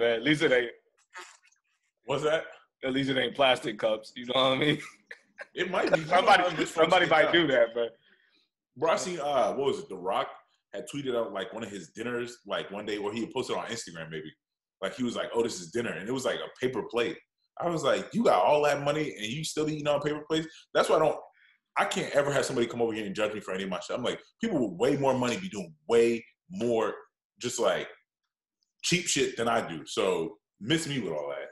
man. At least it ain't. What's that? At least it ain't plastic cups. You know what I mean? It might be. Somebody might do that, but. Bro, I seen, what was it? The Rock had tweeted out, like, one of his dinners, like, one day, or he had posted on Instagram, maybe. Like, he was like, oh, this is dinner. And it was, like, a paper plate. I was like, you got all that money, and you still eating on paper plates? That's why I can't ever have somebody come over here and judge me for any of my shit. I'm like, people with way more money be doing way more just, like, cheap shit than I do. So, miss me with all that.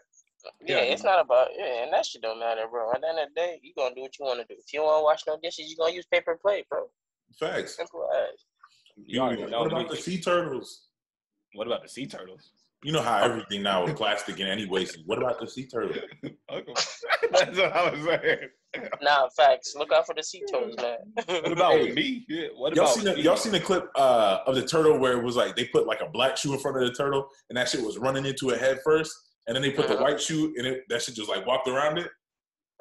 Yeah, it's not about, and that shit don't matter, bro. At the end of the day, you gonna do what you want to do. If you don't want to wash no dishes, you gonna use paper plate, bro. Facts. Simple as. What about the sea turtles? What about the sea turtles? You know how everything now is plastic in any way. So what about the sea turtle? That's what I was saying. Nah, facts. Look out for the sea turtles, man. What about with me? Yeah, y'all seen the clip of the turtle where it was like they put like a black shoe in front of the turtle and that shit was running into it head first, and then they put the white shoe and that shit just like walked around it?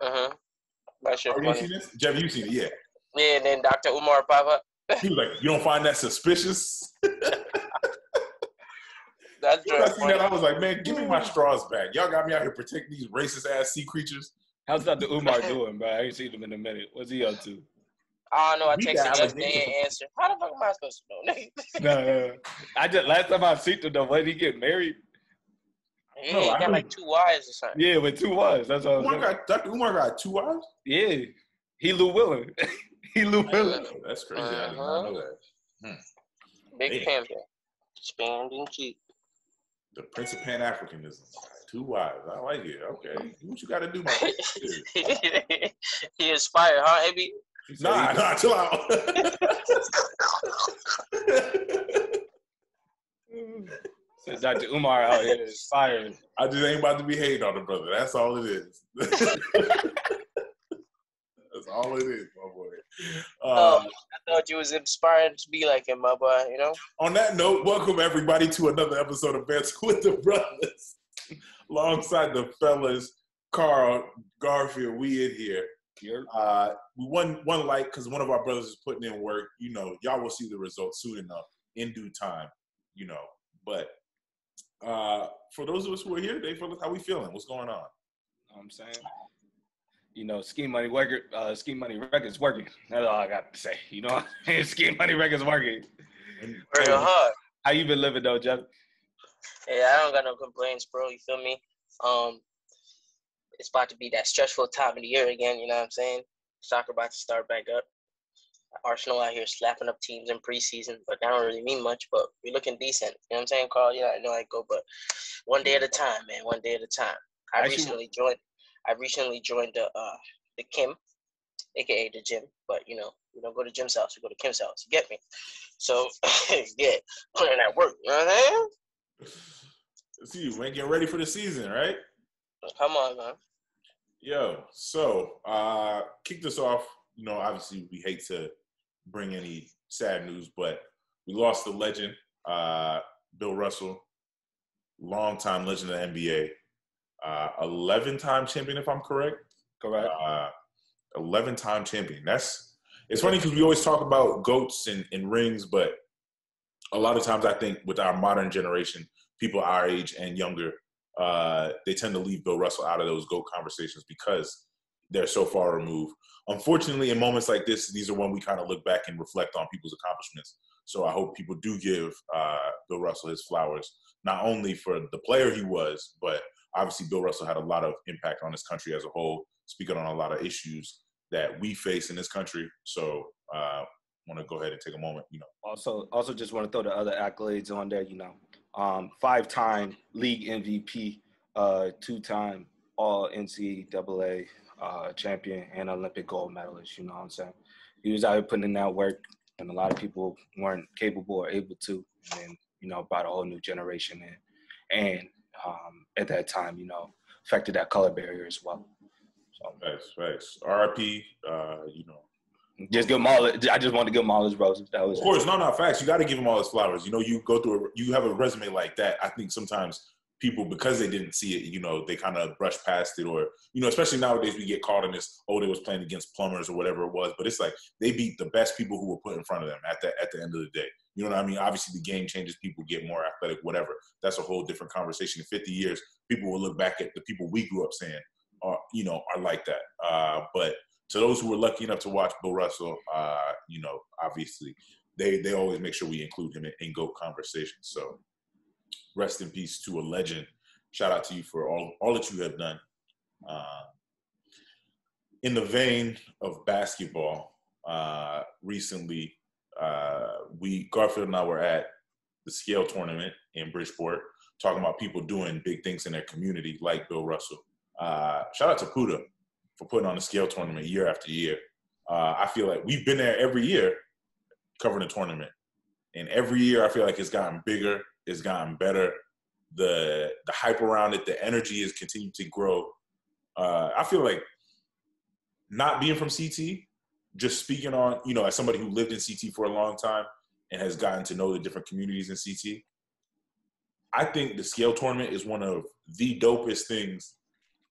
That shit funny. You seen this? Jeff, you seen it? Yeah. Yeah, and then Dr. Umar pop up. He was like, you don't find that suspicious? That's when I seen that, I was like, man, give me my straws back. Y'all got me out here protecting these racist-ass sea creatures. How's Dr. Umar doing, bro? I ain't seen him in a minute. What's he up to? I don't know. I texted yesterday and answered. How the fuck am I supposed to know? No. I just, last time I seen him, though, when did he get married? Yeah, he got like 2 wives or something. Yeah, with 2 wives. That's what I was saying. Dr. Umar got 2 wives? Yeah. He Lou Willin. That's crazy. I did not know that. Big pimping. Spending cheap. The Prince of Pan-Africanism. 2 wives. I like it. Okay. What you got to do, man? He inspired, huh, AB? Nah, chill out. So Dr. Umar out here is fired. I just ain't about to be hating on the brother. That's all it is. That's all it is, my boy. I thought you was inspired to be like him, my boy, you know? On that note, welcome everybody to another episode of Bets with the Brothers. Alongside the fellas, Carl, Garfield, we in here. We won like because one of our brothers is putting in work. You know, y'all will see the results soon enough in due time, you know. But for those of us who are here today, fellas, how we feeling? What's going on? You know what I'm saying? You know, Scheme Money Records working. That's all I got to say. You know, Scheme Money Records working. Real hard. How you been living though, Jeff? Yeah, I don't got no complaints, bro. You feel me? It's about to be that stressful time of the year again. You know what I'm saying? Soccer about to start back up. Arsenal out here slapping up teams in preseason, but that don't really mean much. But we're looking decent. You know what I'm saying, Carl? Yeah, I know I go, but one day at a time, man. One day at a time. I recently joined the Kim, aka the gym. But you know, we don't go to Jim's house. We go to Kim's house. You get me? So yeah, putting that work. You know what I'm saying? See you, man. Getting ready for the season, right? Come on, man. Yo, so kick this off. You know, obviously we hate to bring any sad news, but we lost the legend, Bill Russell, longtime legend of the NBA, 11-time champion, if I'm correct. Correct. 11-time champion. It's funny because we always talk about GOATs and rings, but a lot of times I think with our modern generation, people our age and younger, they tend to leave Bill Russell out of those GOAT conversations because they're so far removed. Unfortunately, in moments like this, these are when we kind of look back and reflect on people's accomplishments. So I hope people do give Bill Russell his flowers, not only for the player he was, but obviously Bill Russell had a lot of impact on this country as a whole, speaking on a lot of issues that we face in this country. So I want to go ahead and take a moment, you know. Also just want to throw the other accolades on there, you know. 5-time league MVP, 2-time all NCAA champion and Olympic gold medalist, you know what I'm saying? He was out here putting in that work, and a lot of people weren't capable or able to, and, you know, brought a whole new generation in. And at that time, you know, affected that color barrier as well. So Facts. RIP, you know. Just give him all. I just want to give him all his roses. That was of course, no, facts. You got to give him all his flowers. You know, you go through. You have a resume like that. I think sometimes people, because they didn't see it, they kind of brush past it, or, especially nowadays we get caught in this, they was playing against plumbers or whatever it was, but it's like they beat the best people who were put in front of them at the end of the day. You know what I mean? Obviously the game changes, people get more athletic, whatever. That's a whole different conversation. In 50 years, people will look back at the people we grew up saying are like that. But to those who were lucky enough to watch Bill Russell, obviously they always make sure we include him in GOAT conversations. So rest in peace to a legend. Shout out to you for all that you have done. In the vein of basketball, recently, Garfield and I were at the Scale tournament in Bridgeport, talking about people doing big things in their community, like Bill Russell. Shout out to Puda for putting on the Scale tournament year after year. I feel like we've been there every year covering the tournament, and every year I feel like it's gotten bigger, it's gotten better. The hype around it, the energy has continued to grow. I feel like, not being from CT, just speaking on, as somebody who lived in CT for a long time and has gotten to know the different communities in CT, I think the Scale tournament is one of the dopest things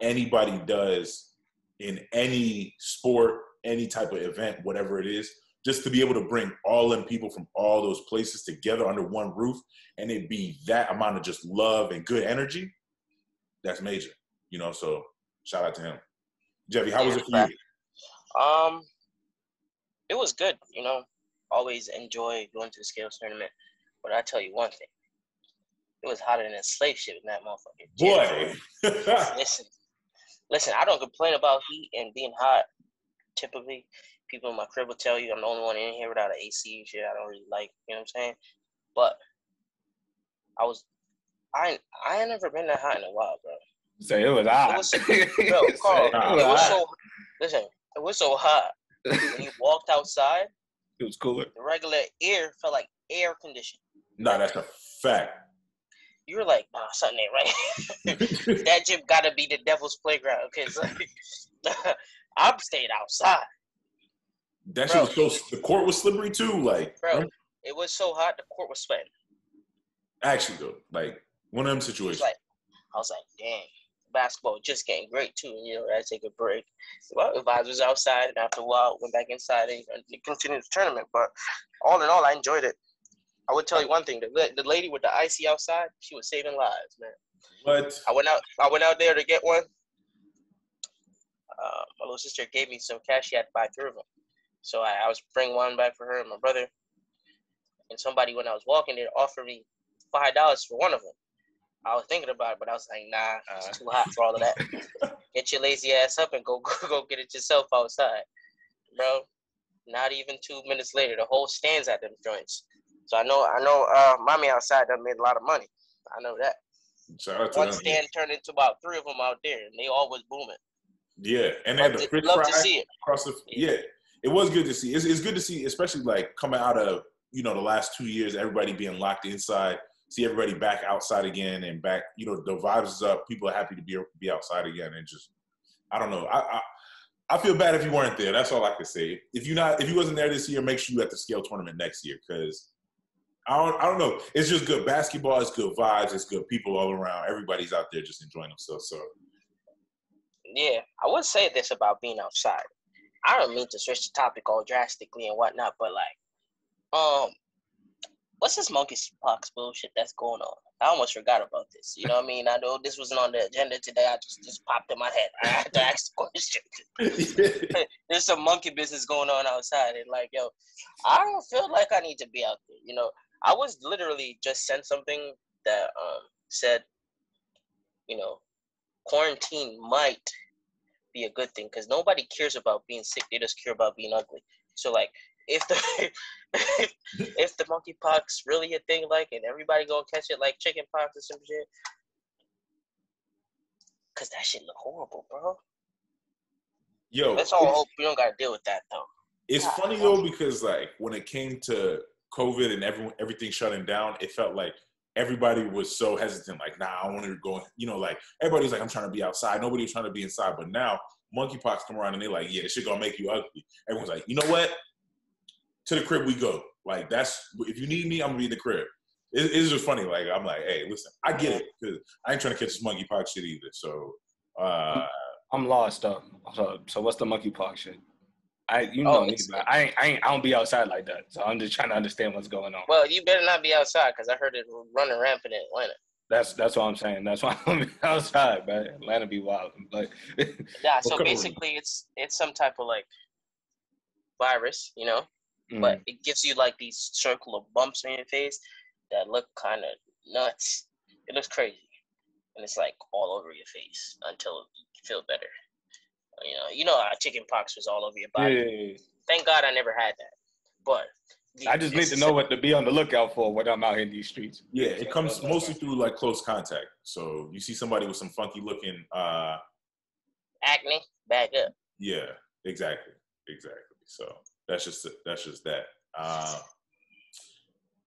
anybody does in any sport, any type of event, whatever it is. Just to be able to bring all them people from all those places together under one roof, and it be that amount of just love and good energy, that's major. So shout out to him. Jeffy, how was it for you? It was good. Always enjoy going to the Scales tournament. But I tell you one thing, it was hotter than a slave ship in that motherfucker. Boy, listen. I don't complain about heat and being hot. Typically, people in my crib will tell you I'm the only one in here without an AC and shit. I don't really like, you know what I'm saying? But I ain't never been that hot in a while, bro. Say it was hot. Bro, Carl, it was so hot. When you walked outside, it was cooler. The regular air felt like air conditioning. Nah, that's a fact. You were like, nah, something ain't right. That gym gotta be the devil's playground. Okay, so I'm staying outside. That shit was so. The court was slippery too. Like, bro, it was so hot. The court was sweating. Actually, though, like one of them situations. I was like, dang, basketball just getting great too. I take a break. Well, the vibes was outside, and after a while, went back inside and continued the tournament. But all in all, I enjoyed it. I would tell you one thing: the lady with the icy outside, she was saving lives, man. What? I went out there to get one. My little sister gave me some cash. She had to buy 3 of them. So I was bringing one back for her and my brother. And somebody, when I was walking there, offered me $5 for one of them. I was thinking about it, but I was like, nah, it's too hot for all of that. Get your lazy ass up and go get it yourself outside. Bro, not even 2 minutes later, the whole stand's at them joints. So I know, mommy outside done made a lot of money. I know that. Shout out to one them, stand turned into about 3 of them out there, and they all was booming. Yeah, and they had the fish fry to see it. Across the it was good to see. It's good to see, especially like coming out of the last 2 years, everybody being locked inside. See everybody back outside again and back. The vibes is up. People are happy to be outside again, and just I don't know. I feel bad if you weren't there. That's all I can say. If you wasn't there this year, make sure you at the Scale tournament next year, because I don't know. It's just good basketball. It's good vibes. It's good people all around. Everybody's out there just enjoying themselves. So. Yeah, I would say this about being outside. I don't mean to switch the topic all drastically and whatnot, but what's this monkeypox bullshit that's going on? I almost forgot about this. You know what I mean? I know this wasn't on the agenda today. I just popped in my head. I had to ask the question. There's some monkey business going on outside, and I don't feel like I need to be out there. I was literally just sent something that said, quarantine might be a good thing because nobody cares about being sick. They just care about being ugly. So if the monkeypox really a thing, and everybody gonna catch it like chicken pox or some shit, cause that shit look horrible, bro. Yo, let's all hope we don't gotta deal with that though. It's funny though because when it came to COVID and everything shutting down, it felt like everybody was so hesitant, nah, I want to go, everybody's like, I'm trying to be outside. Nobody was trying to be inside. But now monkeypox come around and they're like, yeah, this shit gonna make you ugly. Everyone's like, you know what? To the crib we go. That's, if you need me, I'm gonna be in the crib. it's just funny. Like, I'm like, hey, listen, I get it, because I ain't trying to catch this monkeypox shit either. So, I'm lost though. So what's the monkeypox shit? You know me, but I don't be outside like that. So I'm just trying to understand what's going on. Well, you better not be outside, because I heard it running rampant in Atlanta. That's what I'm saying. That's why I'm be outside, man. Atlanta be wild. But yeah, so basically it's some type of like virus, you know, but it gives you like these circle of bumps on your face that look kind of nuts. It looks crazy, and it's like all over your face until you feel better. You know how chicken pox was all over your body. Yeah. Thank God I never had that. But I just need to know what to be on the lookout for when I'm out in these streets. Yeah, it comes mostly through like close contact. So you see somebody with some funky looking acne, back up. Yeah, exactly. So that's just that.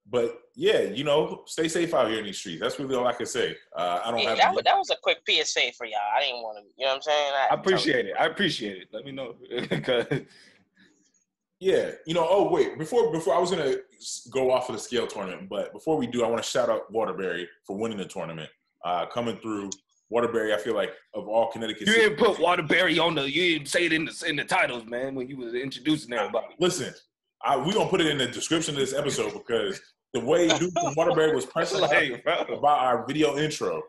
But yeah, you know, stay safe out here in these streets. That's really all I can say. I don't have that was a quick PSA for y'all. I didn't want to, you know what I'm saying? I appreciate it. Let me know. Yeah, you know. Oh wait, before I was gonna go off of the scale tournament, but before we do, I want to shout out Waterbury for winning the tournament, coming through. Waterbury, I feel like of all Connecticut, you didn't put Waterbury on you didn't say it in the titles, man, when you was introducing everybody. Listen, we gonna put it in the description of this episode, because the way dude from Waterbury was pressing about our video intro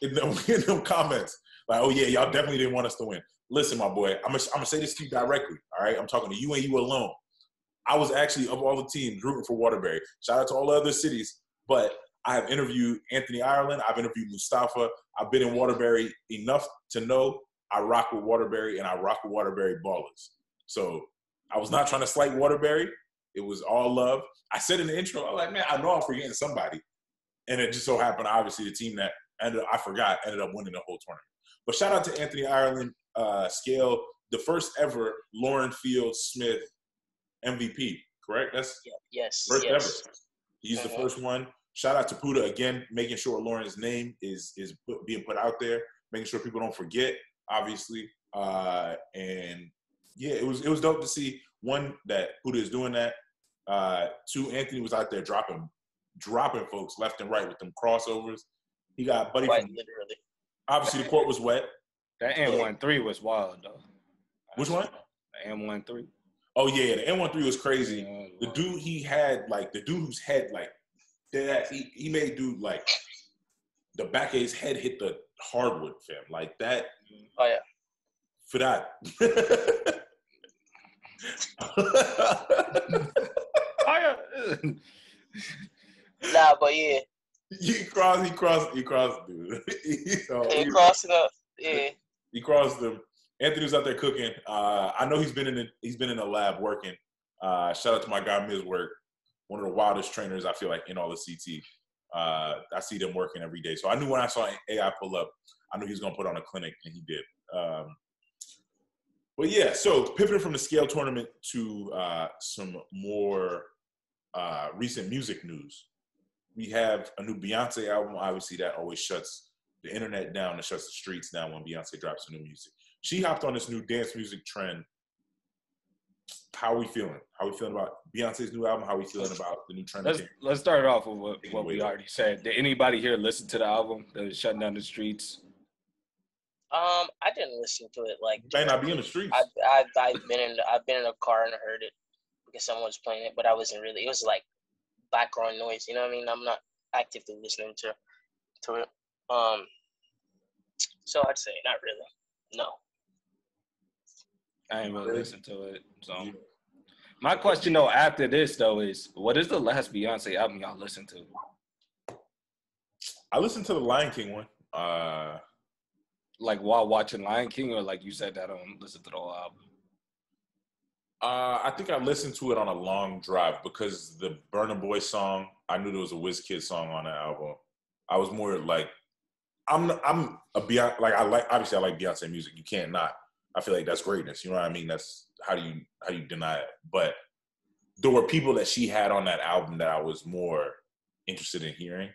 in them comments, like, oh yeah, y'all definitely didn't want us to win. Listen, my boy, I'm gonna say this to you directly. All right, I'm talking to you and you alone. I was actually, of all the teams, rooting for Waterbury. Shout out to all the other cities, but I have interviewed Anthony Ireland. I've interviewed Mustafa. I've been in Waterbury enough to know I rock with Waterbury, and I rock with Waterbury ballers. So I was not trying to slight Waterbury. It was all love. I said in the intro, I was like, man, I know I'm forgetting somebody. And it just so happened, obviously, the team that ended up winning the whole tournament. But shout out to Anthony Ireland, Scale, the first ever Lauren Fields Smith MVP, correct? That's first ever. He's the first one. Shout out to Puda again, making sure Lauren's name is being put out there, making sure people don't forget, obviously. And yeah, it was dope to see, one, that Puda is doing that. Two, Anthony was out there dropping folks left and right with them crossovers. He got buddy Quite from literally. Obviously, the court was wet. That M13 was wild, though. Which one? The M13. Oh, yeah. The M13 was crazy. Yeah, the dude whose head, like, he made dude, like, the back of his head hit the hardwood, fam. Like, that. Oh, yeah. For that. Nah, but yeah. He crossed, dude. He crossed it up. Yeah. He crossed them. Anthony was out there cooking. I know he's been in the lab working. Shout out to my guy Ms. Work, one of the wildest trainers I feel like in all the CT. I see them working every day. So I knew when I saw AI pull up, I knew he was gonna put on a clinic, and he did. But yeah, so pivoting from the scale tournament to some more recent music news. We have a new Beyonce album. Obviously, that always shuts the internet down and shuts the streets down when Beyonce drops new music. She hopped on this new dance music trend. How are we feeling? How are we feeling about Beyonce's new album? How are we feeling about the new trend? Let's start off with what we already said. Did anybody here listen to the album that is shutting down the streets? I didn't listen to it. Like, you may not be in the streets. I've been in a car and I heard it because someone was playing it, but I wasn't really. It was like background noise. You know what I mean? I'm not actively listening to it. So I'd say not really. No. I ain't really listened to it. So my question though after this though is, what is the last Beyonce album y'all listened to? I listened to the Lion King one. Like while watching Lion King, or like you said that I don't listen to the whole album? I think I listened to it on a long drive because the Burna Boy song, I knew there was a Wizkid song on the album. I was more like, I'm a Beyonce, like I like Beyonce music. You can't not. I feel like that's greatness. You know what I mean? That's how do you deny it? But there were people that she had on that album that I was more interested in hearing.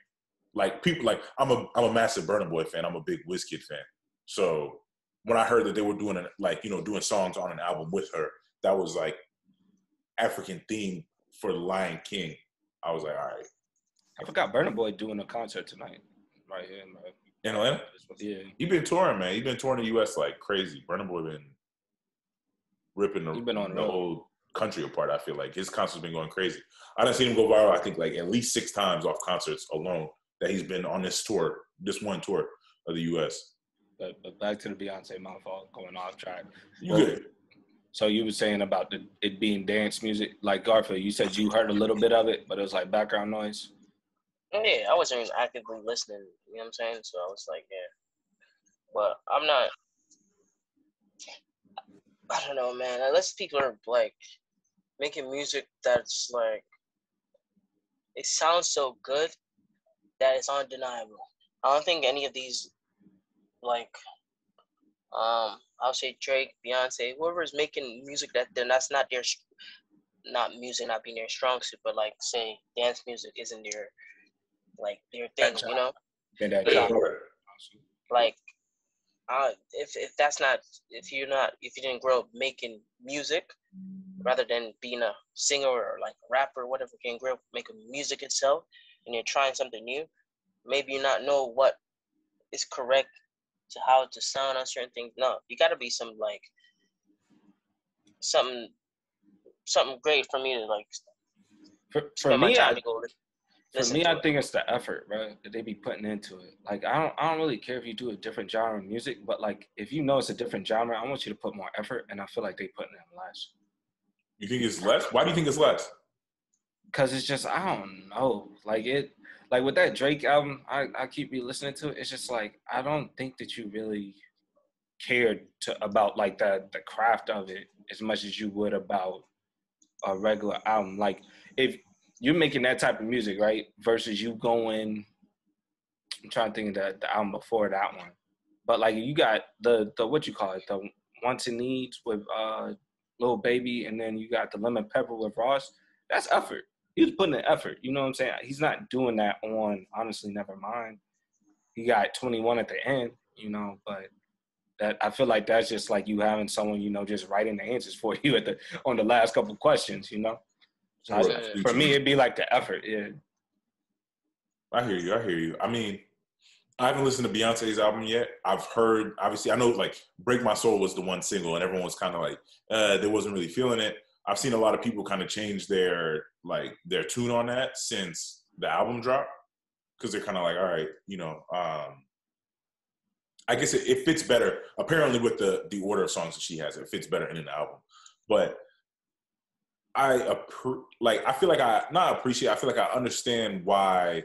Like people, like I'm a massive Burna Boy fan. I'm a big Wizkid fan. So when I heard that they were doing doing songs on an album with her, that was like African theme for the Lion King. I was like, all right. I forgot Burna Boy doing a concert tonight, right here in Atlanta. Yeah, he been touring, man. He been touring the U.S. like crazy. Burna Boy been ripping the whole country apart. I feel like his concerts been going crazy. I done seen him go viral. I think like at least 6 times off concerts alone that he's been on this tour, this one tour of the U.S. But back to the Beyonce, my fault, going off track. You good? So you were saying about it being dance music, like Garfield. You said you heard a little bit of it, but it was like background noise. Yeah, I wasn't even actively listening. You know what I'm saying? So I was like, yeah. But I'm not. I don't know, man. Unless people are like making music that's like, it sounds so good that it's undeniable. I don't think any of these, like, I'll say Drake, Beyonce, whoever is making music that's not their, not music not being their strong suit, but like say dance music isn't their, like their thing, you know? Yeah. Like, if that's not, if you didn't grow up making music, rather than being a singer or like a rapper or whatever, you can grow up making music itself, and you're trying something new, maybe you not know what is correct to how to sound on certain things. No, you gotta be some like something great for me to like for me. For me, I think it's the effort, right, that they be putting into it. Like, I don't really care if you do a different genre of music, but like, if you know it's a different genre, I want you to put more effort, and I feel like they putting in less. You think it's less? Why do you think it's less? Because it's just, I don't know. Like with that Drake album, I keep re-listening to it. It's just like, I don't think that you really cared about like the craft of it as much as you would about a regular album. Like, if you're making that type of music, right, versus you going, I'm trying to think of the album before that one. But like, you got the what you call it, the Wants and Needs with Lil Baby, and then you got the Lemon Pepper with Ross. That's effort. He was putting in effort. You know what I'm saying? He's not doing that on Honestly Nevermind. He got 21 at the end, you know, but that, I feel like that's just like you having someone, you know, just writing the answers for you on the last couple questions, you know? So for me, it'd be like the effort, yeah. I hear you. I mean, I haven't listened to Beyonce's album yet. I've heard, obviously, I know like Break My Soul was the one single, and everyone was kind of like, they wasn't really feeling it. I've seen a lot of people kind of change their tune on that since the album dropped, because they're kind of like, all right, you know, I guess it fits better. Apparently, with the order of songs that she has, it fits better in an album. But I feel like I understand why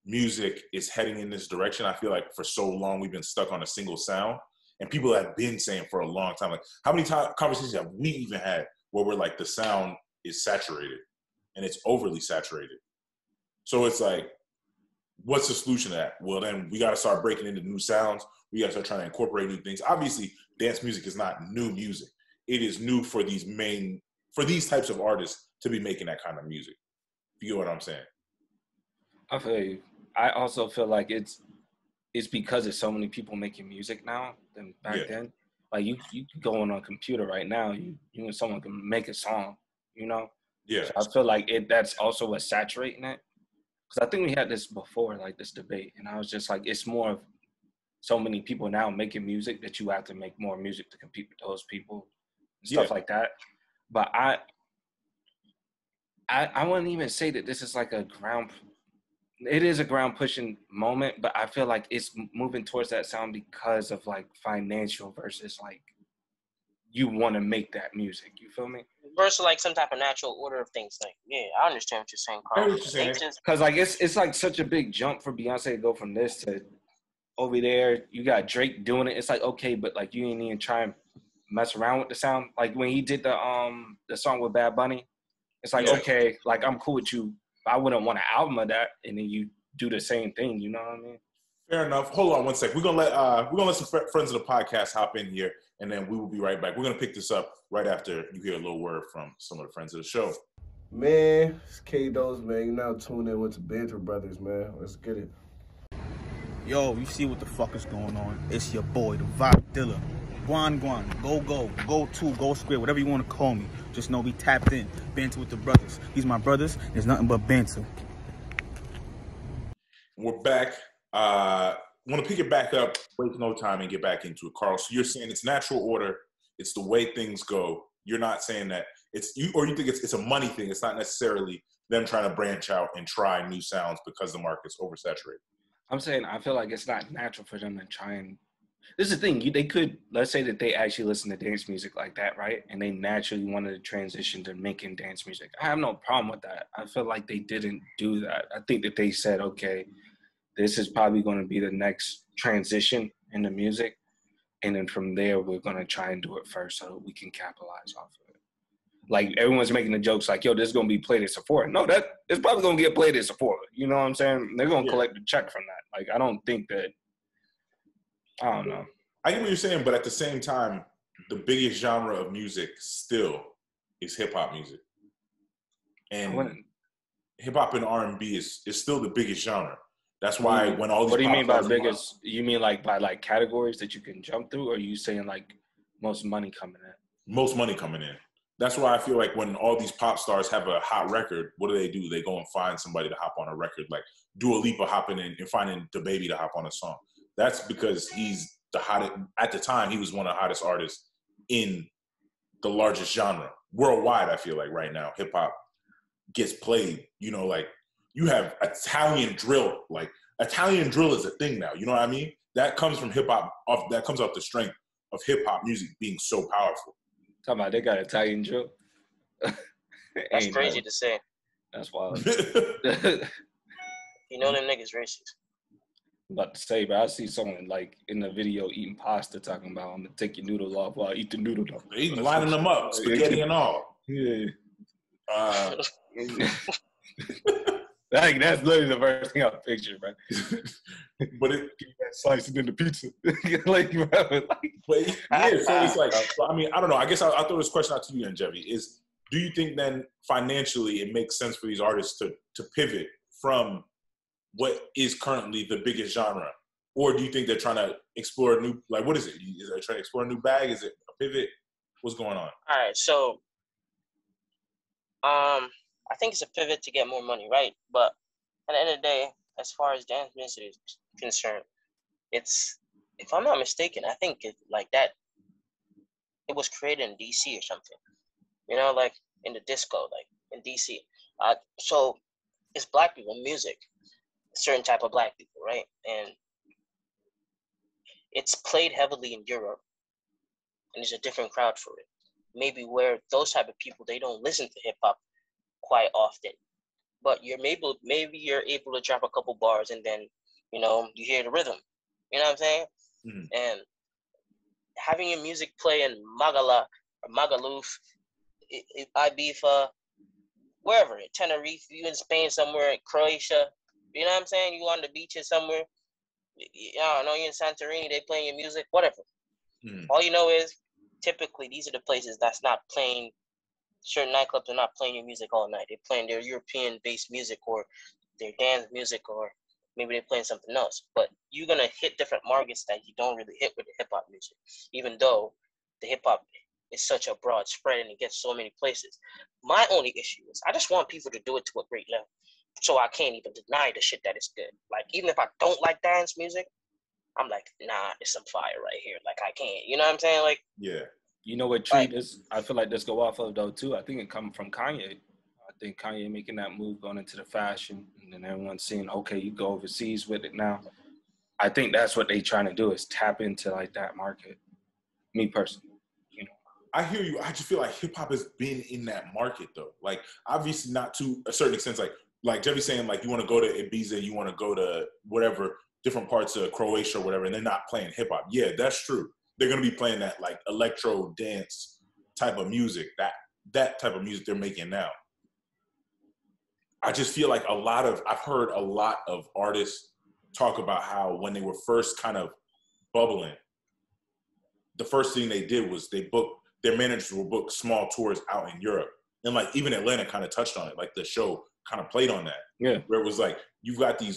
music is heading in this direction. I feel like for so long we've been stuck on a single sound, and people have been saying for a long time, like, how many conversations have we even had where we're like, the sound is saturated and it's overly saturated? So it's like, what's the solution to that? Well, then we got to start breaking into new sounds. We got to start trying to incorporate new things. Obviously, dance music is not new music. It is new for these types of artists to be making that kind of music. You get what I'm saying? I feel you. I also feel like it's because there's so many people making music now than back then. Like, you can go on a computer right now, you know, someone can make a song, you know? Yeah. So I feel like that's also what's saturating it. Because I think we had this before, like this debate, and I was just like, it's more of so many people now making music that you have to make more music to compete with those people and stuff like that. But I wouldn't even say that this is like it is a ground pushing moment, but I feel like it's moving towards that sound because of like financial versus like you want to make that music. You feel me? Versus like some type of natural order of things. Like, yeah, I understand what you're saying, Carl. Because like it's like such a big jump for Beyonce to go from this to over there. You got Drake doing it. It's like, okay, but like you ain't even try and mess around with the sound. Like when he did the song with Bad Bunny, it's like, okay, like I'm cool with you. I wouldn't want an album of that, and then you do the same thing. You know what I mean? Fair enough. Hold on one sec. We're gonna let some friends of the podcast hop in here, and then we will be right back. We're gonna pick this up right after you hear a little word from some of the friends of the show. Man, it's K-Dose, man. You're now tuned in with the Banter Brothers, man. Let's get it. Yo, you see what the fuck is going on? It's your boy, the Vibe Dilla. Guan, go two, go square, whatever you want to call me. Just know we tapped in. Banter with the brothers. These my brothers. There's nothing but banter. we're back. Want to pick it back up, waste no time, and get back into it, Carl. So you're saying it's natural order. It's the way things go. You're not saying that it's you, or you think it's a money thing. It's not necessarily them trying to branch out and try new sounds because the market's oversaturated. I'm saying I feel like it's not natural for them to try and. This is the thing. They could, let's say that they actually listen to dance music like that, right? And they naturally wanted to transition to making dance music. I have no problem with that. I feel like they didn't do that. I think that they said, okay, this is probably going to be the next transition in the music. And then from there, we're going to try and do it first so that we can capitalize off of it. Like, everyone's making the jokes like, yo, this is going to be played at Sephora. No, it's probably going to get played at Sephora. You know what I'm saying? They're going to collect the check from that. Like, I don't think that, I don't know. I get what you're saying, but at the same time, the biggest genre of music still is hip-hop music. And hip-hop and R&B is still the biggest genre. That's why when all these— What do you mean by biggest? You mean like by like categories that you can jump through, or are you saying like most money coming in? Most money coming in. That's why I feel like when all these pop stars have a hot record, what do? They go and find somebody to hop on a record, like Dua Lipa hopping in and finding DaBaby to hop on a song. That's because he's the hottest. At the time, he was one of the hottest artists in the largest genre. Worldwide, I feel like right now, hip-hop gets played. You know, like, you have Italian drill. Like, Italian drill is a thing now. You know what I mean? That comes from hip-hop. That comes off the strength of hip-hop music being so powerful. Talking about they got Italian drill. That's crazy to say. That's wild. You know them niggas racist. I'm about to say, but I see someone like in the video eating pasta talking about, I'm gonna take your noodle off while I eat the noodle. They lining them up, spaghetti and all. Yeah. Like, that's literally the first thing I picture, man. But it slicing into pizza. Like, bro, like, yeah, so it's like, I mean, I don't know. I guess I'll throw this question out to you then, Jevy. Do you think then financially it makes sense for these artists to pivot from what is currently the biggest genre? Or do you think they're trying to explore a new, like, what is it? Is they trying to explore a new bag? Is it a pivot? What's going on? All right, so I think it's a pivot to get more money, right? But at the end of the day, as far as dance music is concerned, it's, if I'm not mistaken, I think it was created in DC or something. You know, like in the disco, like in DC. So it's black people music, a certain type of black people, right? And it's played heavily in Europe, and there's a different crowd for it. Maybe where those type of people, they don't listen to hip hop quite often, but maybe you're able to drop a couple bars and then, you know, you hear the rhythm. You know what I'm saying? Mm-hmm. And having your music play in Magala or Magaluf, Ibiza, wherever, Tenerife, you in Spain somewhere, in Croatia, you know what I'm saying? You on the beaches somewhere, I don't know, you're in Santorini, they playing your music, whatever. Mm-hmm. All you know is, typically, these are the places that's not playing, certain nightclubs are not playing your music all night. They're playing their European-based music or their dance music, or maybe they're playing something else. But you're going to hit different markets that you don't really hit with the hip-hop music, even though the hip-hop is such a broad spread and it gets so many places. My only issue is I just want people to do it to a great level, so I can't even deny the shit that is good. Like, even if I don't like dance music, I'm like, nah, there's some fire right here. Like, I can't. You know what I'm saying? Like, yeah. You know what tree this, I feel like this go off of, though, too? I think it come from Kanye. I think Kanye making that move, going into the fashion, and then everyone's seeing, okay, you go overseas with it now. I think that's what they trying to do, is tap into, like, that market. Me personally, you know. I hear you. I just feel like hip-hop has been in that market, though. Like, obviously not to a certain extent. Like Jeffy's saying, like, you want to go to Ibiza, you want to go to whatever, different parts of Croatia or whatever, and they're not playing hip-hop. Yeah, that's true. They're going to be playing that, like, electro dance type of music, that type of music they're making now. I just feel like I've heard a lot of artists talk about how when they were first kind of bubbling, the first thing they did was their managers will book small tours out in Europe. And, like, even Atlanta kind of touched on it. Like, the show kind of played on that. Yeah. Where it was like, you've got you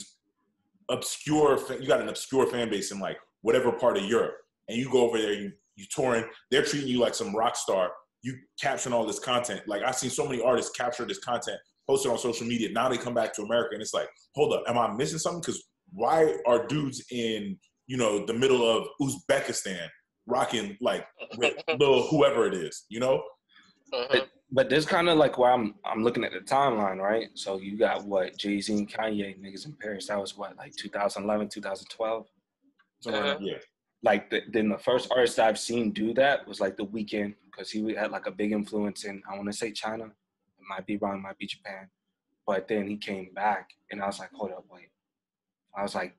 got an obscure fan base in, like, whatever part of Europe. And you go over there, you touring, they're treating you like some rock star. You capturing all this content. Like, I've seen so many artists capture this content, post it on social media. Now they come back to America, and it's like, hold up, am I missing something? Because why are dudes in, you know, the middle of Uzbekistan rocking like with little whoever it is, you know? But this kind of like where I'm looking at the timeline, right? So you got what, Jay-Z and Kanye, niggas in Paris. That was what, like 2011, 2012? Yeah. Like then the first artist I've seen do that was like The Weeknd, because he had like a big influence in, I want to say China. It might be wrong, it might be Japan. But then he came back and I was like, hold up, wait. I was like,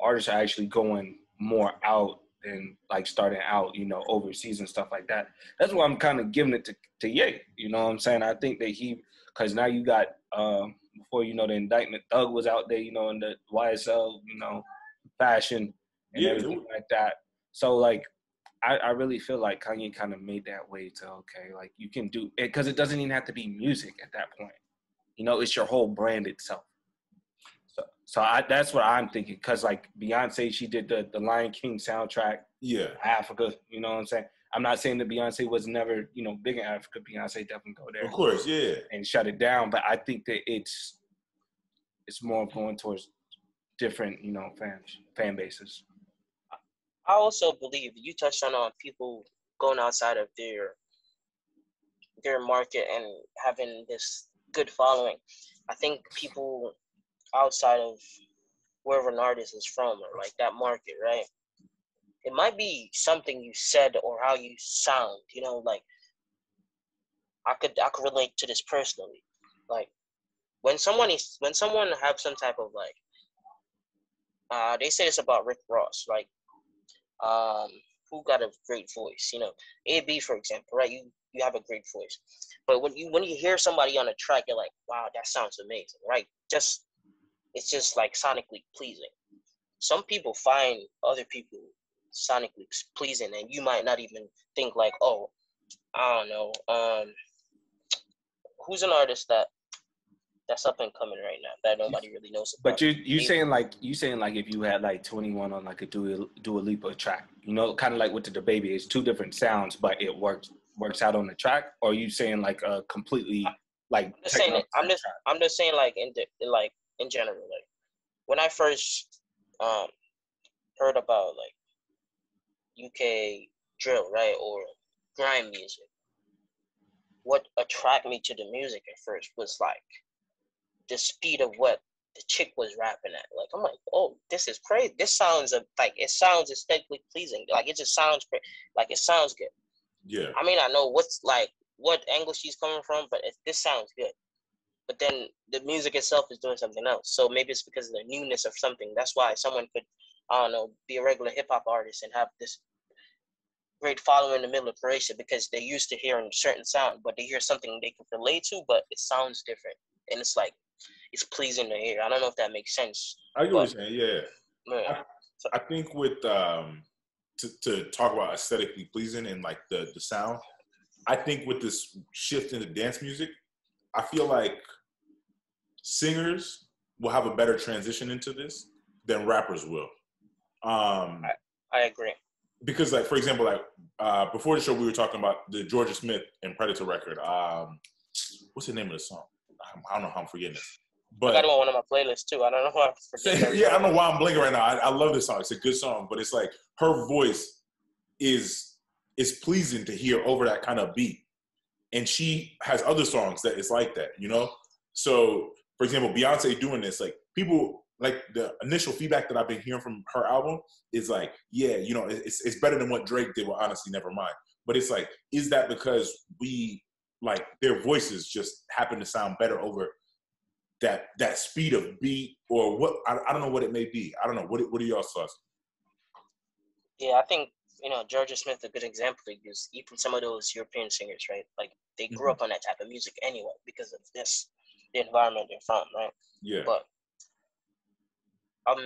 artists are actually going more out than like starting out, you know, overseas and stuff like that. That's why I'm kind of giving it to Ye. You know what I'm saying? I think that because now you got, before you know the indictment, Thug was out there, you know, in the YSL, you know, fashion and everything like that. So like, I really feel like Kanye kind of made that way to, okay, like you can do it, because it doesn't even have to be music at that point. You know, it's your whole brand itself. So that's what I'm thinking, because like Beyonce, she did the Lion King soundtrack. Yeah. Africa, you know what I'm saying? I'm not saying that Beyonce was never, you know, big in Africa. Beyonce definitely go there. Of course, yeah. And shut it down. But I think that it's more going towards different, you know, fan bases. I also believe you touched on people going outside of their market and having this good following. I think people outside of wherever an artist is from, or like that market, right? It might be something you said or how you sound, you know, like I could relate to this personally. Like when someone have some type of like they say this about Rick Ross, like who got a great voice, you know, AB for example, right? You have a great voice, but when you hear somebody on a track, you're like, wow, that sounds amazing, right? It's just like sonically pleasing. Some people find other people sonically pleasing, and you might not even think like, oh, I don't know, who's an artist that's up and coming right now that nobody really knows about. But you saying like if you had like 21 on like a Dua Lipa track, you know, kind of like with the baby, it's two different sounds, but it works out on the track, or are you saying like a completely like? I'm just saying like in general, like when I first heard about like UK drill, right, or grime music, what attracted me to the music at first was like the speed of what the chick was rapping at. Like I'm like, oh, this is crazy. This sounds like it sounds aesthetically pleasing. Like it just sounds like it sounds good. Yeah. I mean, I know what angle she's coming from, but this sounds good. But then the music itself is doing something else. So maybe it's because of the newness of something. That's why someone could, I don't know, be a regular hip hop artist and have this great following in the middle of Croatia because they're used to hearing a certain sound, but they hear something they can relate to, but it sounds different. And it's like, it's pleasing to hear. I don't know if that makes sense. I get what you're saying, yeah. Yeah. I think with, to talk about aesthetically pleasing and like the sound, I think with this shift into dance music, I feel like singers will have a better transition into this than rappers will. I agree. Because, like, for example, like before the show, we were talking about the Georgia Smith and Predator record. What's the name of the song? I don't know how I'm forgetting this. But I got it on one of my playlists too. I don't know why I'm forgetting. Yeah, I don't know why I'm blinking right now. I love this song. It's a good song, but it's like her voice is pleasing to hear over that kind of beat. And she has other songs that is like that, you know? So, for example, Beyonce doing this, like, people, like, the initial feedback that I've been hearing from her album is like, yeah, you know, it's better than what Drake did with Honestly Nevermind. But it's like, is that because like, their voices just happen to sound better over that speed of beat, or what? I don't know what it may be. I don't know. What are y'all's thoughts? Yeah, I think, you know, Georgia Smith is a good example to use. Even some of those European singers, right? Like, they grew up on that type of music anyway because of the environment they're from, right? Yeah. But a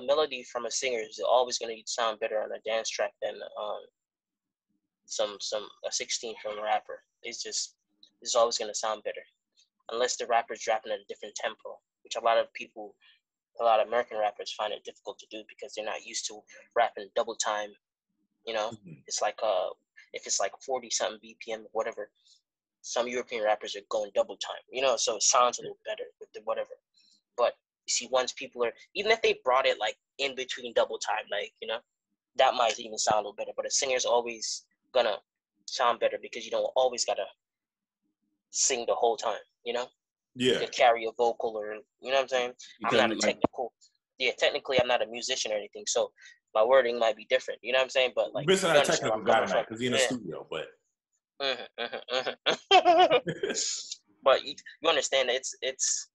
melody from a singer is always going to sound better on a dance track than a 16 from a rapper. It's always going to sound better, unless the rapper's rapping at a different tempo, which a lot of American rappers find it difficult to do because they're not used to rapping double time. You know, it's like if it's like 40 something BPM or whatever, some European rappers are going double time. You know, so it sounds a little better with the whatever. But You see, once people are, even if they brought it like in between double time, like, you know, that might even sound a little better. But a singer's always gonna sound better because you don't always gotta sing the whole time, you know? Yeah. To carry a vocal or, you know what I'm saying? You I'm not a couldn't, technical, technically I'm not a musician or anything, so my wording might be different, you know what I'm saying? But like, You're missing you that understand technical where guy I'm coming tonight because he's in the studio, but. But you understand that it's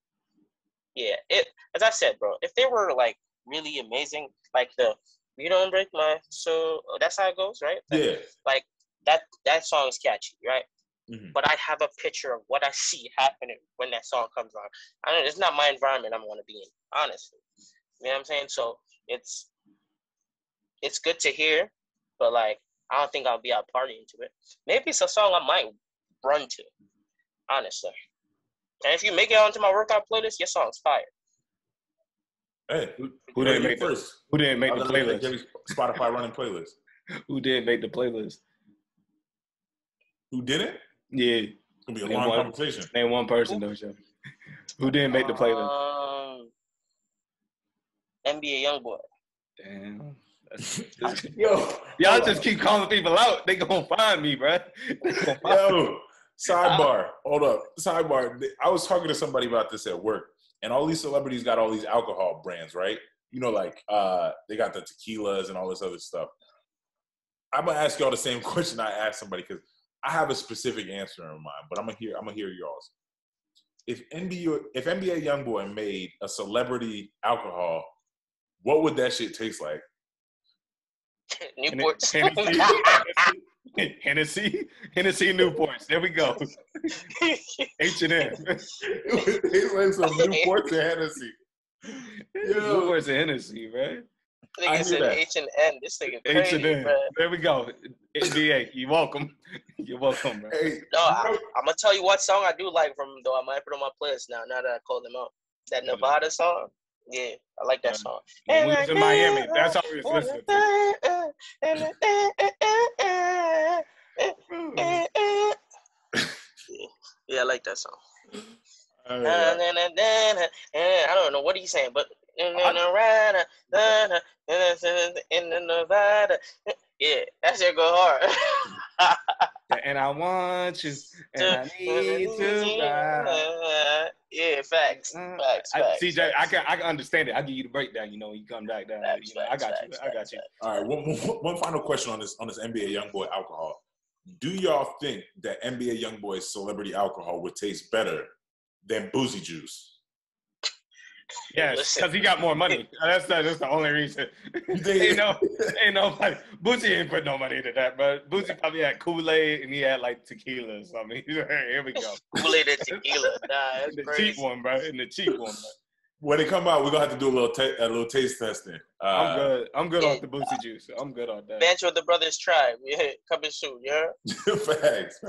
as I said, bro, if they were like really amazing, like the "You Don't Break My Soul," that's how it goes, right? Yeah. Like that song is catchy, right? Mm-hmm. But I have a picture of what I see happening when that song comes on. I don't, it's not my environment I'm gonna be in, honestly. You know what I'm saying? So it's good to hear, but like I don't think I'll be out partying to it. Maybe it's a song I might run to, honestly. And if you make it onto my workout playlist, your song's fire. Hey, who didn't make first? Who didn't make the playlist? Every Spotify running playlist. Who didn't make the playlist? Who didn't? Yeah, It's gonna be a long conversation. Name one person though, Chef. Who didn't make the playlist? NBA YoungBoy. Damn. Y'all just keep calling people out. They gonna find me, bro. Yo, sidebar. Hold up. Sidebar. I was talking to somebody about this at work, and all these celebrities got all these alcohol brands, right? You know, like they got the tequilas and all this other stuff. I'm gonna ask y'all the same question I asked somebody because I have a specific answer in mind, but I'm gonna hear y'all's. If NBA YoungBoy made a celebrity alcohol, what would that shit taste like? Newports. Hennessy, Newports. There we go. H&M. It's like some Newports and Hennessy. Newports and Hennessy, right? I said H&M. This nigga crazy, H&M. bro. There we go. NBA. You're welcome. You're welcome, bro. Hey, no, I'm gonna tell you what song I do like from them, though. I might put on my playlist now that I called them out. That Nevada song. Yeah, I like that song. When we was in Miami, that's all we was listening to. Yeah, I like that song. yeah. I don't know what he's saying, but in the Nevada. Yeah, that shit go hard. And I want you, and I need to ride. Yeah, facts. CJ, I can understand it. I'll give you the breakdown, you know, when you come back down. Facts, I got you. All right, one final question on this NBA YoungBoy alcohol. Do y'all think that NBA YoungBoy's celebrity alcohol would taste better than Boozy Juice? Yes, because he got more money. That's the only reason. ain't nobody. Boozy ain't put no money into that, but Boozy probably had Kool-Aid and he had like tequila or something. Here we go. Kool-Aid and tequila. Nah, that's the crazy. cheap one, bro. In the cheap one, bro. When it come out, we're gonna have to do a little taste testing. I'm good off the Boozy Juice. I'm good on that. Banter of the Brothers Tribe. Yeah, coming soon. Yeah. Facts.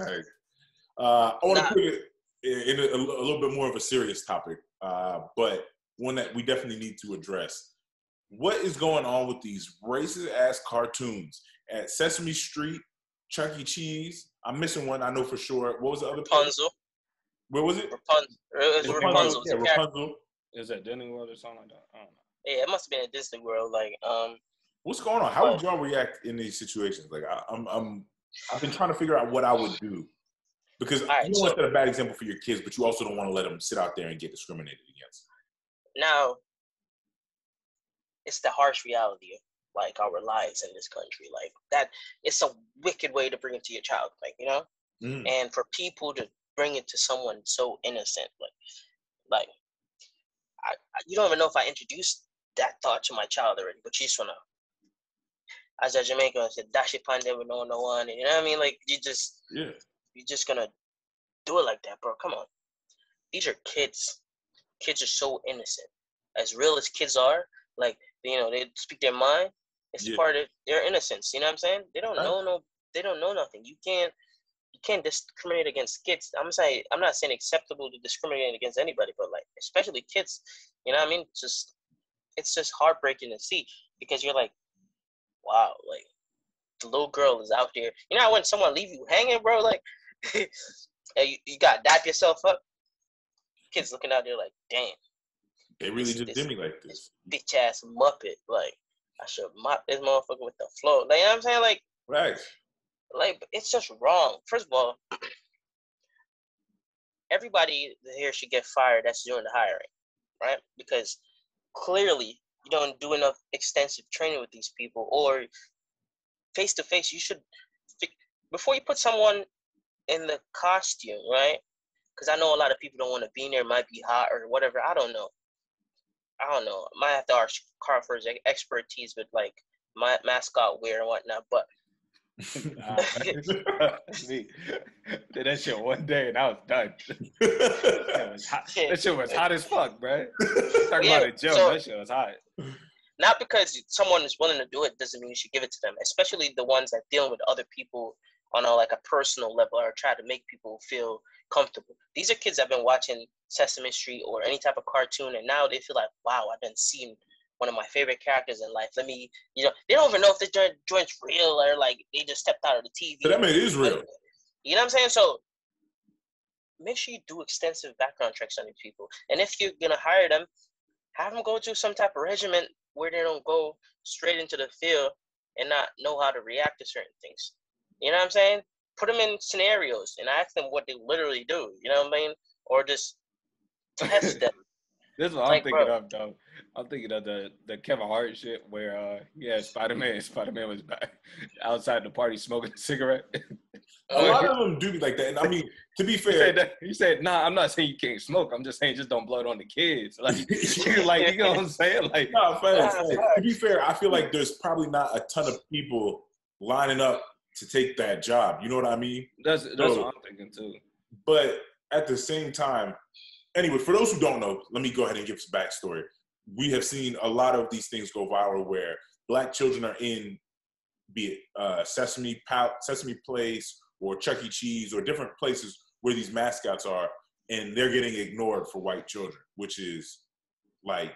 I want to put it in a little bit more of a serious topic, but one that we definitely need to address. What is going on with these racist-ass cartoons at Sesame Street, Chuck E. Cheese? I'm missing one, I know for sure. What was the other place? Rapunzel. Where was it? Rapunzel. Yeah, Rapunzel. Is that Disney World or something like that? I don't know. Yeah, it must have been a Disney World. Like, what's going on? How would y'all react in these situations? Like, I've been trying to figure out what I would do. Because you don't want to set a bad example for your kids, but you also don't want to let them sit out there and get discriminated against. Now, it's the harsh reality of like our lives in this country. Like that, it's a wicked way to bring it to your child. Like, you know, and for people to bring it to someone so innocent, like you don't even know if I introduced that thought to my child already, but you just wanna, as a Jamaican said, dash it pande with no one. You know what I mean? Like you're just gonna do it like that, bro. Come on, these are kids. Kids are so innocent. As real as kids are, like, you know, they speak their mind. It's part of their innocence. You know what I'm saying? They don't know nothing. You can't discriminate against kids. I'm not saying acceptable to discriminate against anybody, but like especially kids. You know what I mean? It's just heartbreaking to see because you're like, wow, like the little girl is out there. You know when someone leave you hanging, bro, like you gotta dap yourself up. Kids looking out there like, damn. They really just did me like this. Bitch ass Muppet. Like, I should mop this motherfucker with the floor. Like, you know what I'm saying? Like, right. Like, it's just wrong. First of all, everybody here should get fired that's doing the hiring, right? Because clearly you don't do enough extensive training with these people, or face to face. You should, before you put someone in the costume, right? Because I know a lot of people don't want to be in there. It might be hot or whatever. I don't know. Might have to ask Carl for his expertise with like my mascot wear and whatnot, but. Me did that shit one day and I was done. That shit was hot as fuck, bro. Talking about a gym, that shit was hot. Not because someone is willing to do it doesn't mean you should give it to them, especially the ones that dealing with other people on a personal level or try to make people feel comfortable. These are kids that have been watching Sesame Street or any type of cartoon, and now they feel like, wow, I've been seeing one of my favorite characters in life. Let me, they don't even know if the joint's real or like they just stepped out of the TV. But that man is real. You know what I'm saying? So make sure you do extensive background checks on these people. And if you're going to hire them, have them go through some type of regimen where they don't go straight into the field and not know how to react to certain things. You know what I'm saying? Put them in scenarios and ask them what they literally do. You know what I mean? Or just test them. This is what I'm thinking of, though. I'm thinking of the Kevin Hart shit where, Spider-Man was back outside the party smoking a cigarette. A lot of them do be like that. And I mean, to be fair. He said, nah, I'm not saying you can't smoke. I'm just saying just don't blow it on the kids. Like, you know what I'm saying? Like, no, to be fair, I feel like there's probably not a ton of people lining up to take that job. You know what I mean? That's what I'm thinking, too. But at the same time, anyway, for those who don't know, let me go ahead and give some backstory. We have seen a lot of these things go viral where Black children are in, be it Sesame Place or Chuck E. Cheese or different places where these mascots are, and they're getting ignored for white children, which is like,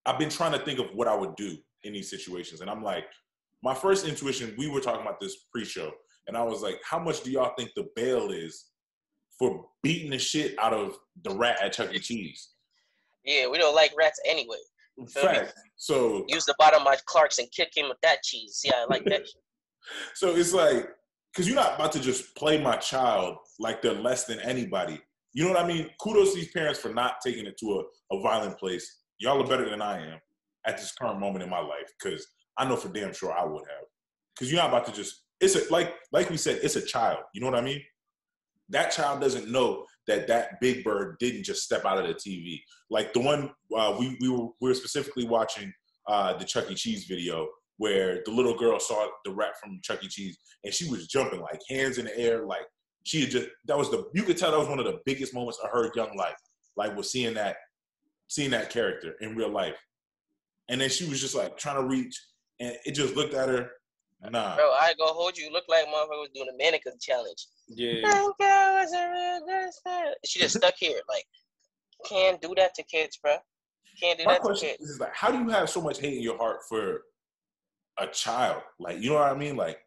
I've been trying to think of what I would do in these situations. And I'm like, my first intuition, we were talking about this pre-show, and I was like, how much do y'all think the bail is for beating the shit out of the rat at Chuck E. Cheese? Yeah, we don't like rats anyway. Fact. So use the bottom of my Clarks and kick him with that cheese. Yeah, I like that shit. So it's like, because you're not about to just play my child like they're less than anybody. You know what I mean? Kudos to these parents for not taking it to a violent place. Y'all are better than I am at this current moment in my life, because I know for damn sure I would have. Because you're not about to just, like we said, it's a child. You know what I mean? That child doesn't know that Big Bird didn't just step out of the TV. Like the one we were specifically watching the Chuck E. Cheese video where the little girl saw the rat from Chuck E. Cheese and she was jumping like hands in the air, like she had just, you could tell that was one of the biggest moments of her young life, like was seeing that character in real life. And then she was just like trying to reach, and it just looked at her. Nah. Bro, I ain't gonna hold you. You look like motherfucker was doing a mannequin challenge. Yeah. She just stuck here. Like, can't do that to kids, bro. Can't do that to kids. Is like, how do you have so much hate in your heart for a child? Like, you know what I mean? Like,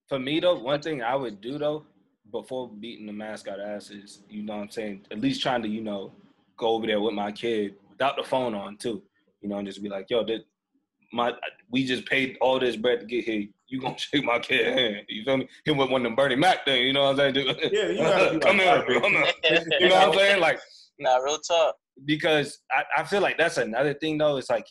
for me though, one thing I would do though, before beating the mascot ass is, you know what I'm saying, at least trying to, go over there with my kid without the phone on too. And just be like, yo, we just paid all this bread to get here. You gonna shake my kid hand? You feel me? Him with one of them Bernie Mac thing. You know what I'm saying? Yeah, you gotta come here. You know what I'm saying? Like, nah, real talk. Because I feel like that's another thing though. It's like,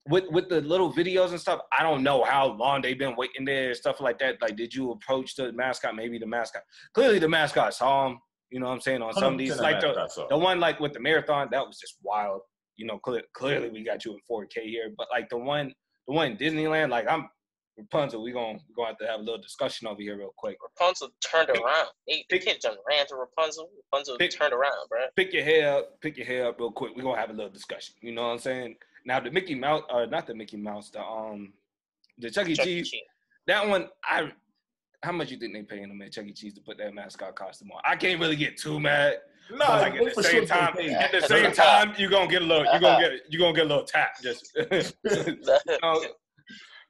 with the little videos and stuff, I don't know how long they've been waiting there, stuff like that. Like, did you approach the mascot? Maybe the mascot. Clearly, the mascot saw him. You know what I'm saying? On some of these, like the one like with the marathon, that was just wild. Clearly we got you in 4K here, but like the one in Disneyland, like Rapunzel, we're gonna have to have a little discussion over here real quick. Rapunzel turned around. The kid just ran to Rapunzel. Rapunzel turned around, bro. Pick your hair up real quick. We're gonna have a little discussion. You know what I'm saying? Now the Mickey Mouse, not the Mickey Mouse, the Chuck E. Cheese. That one, how much you think they paying them at Chuck E. Cheese to put that mascot costume on? I can't really get too mad. No, like at the same time, you're gonna get a little, you're gonna get a little tap. Just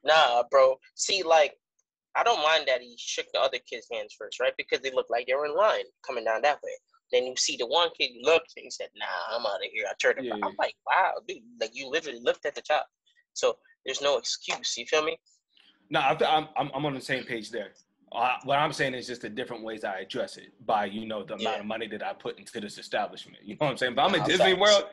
Nah, bro. See, like, I don't mind that he shook the other kids' hands first, right? Because they look like they were in line coming down that way. Then you see the one kid you looked and he said, "Nah, I'm out of here." I turned around. I'm like, "Wow, dude! Like you literally looked at the top." So there's no excuse. You feel me? No, I'm on the same page there. What I'm saying is just the different ways I address it by, the amount of money that I put into this establishment. You know what I'm saying? If I'm in Disney World,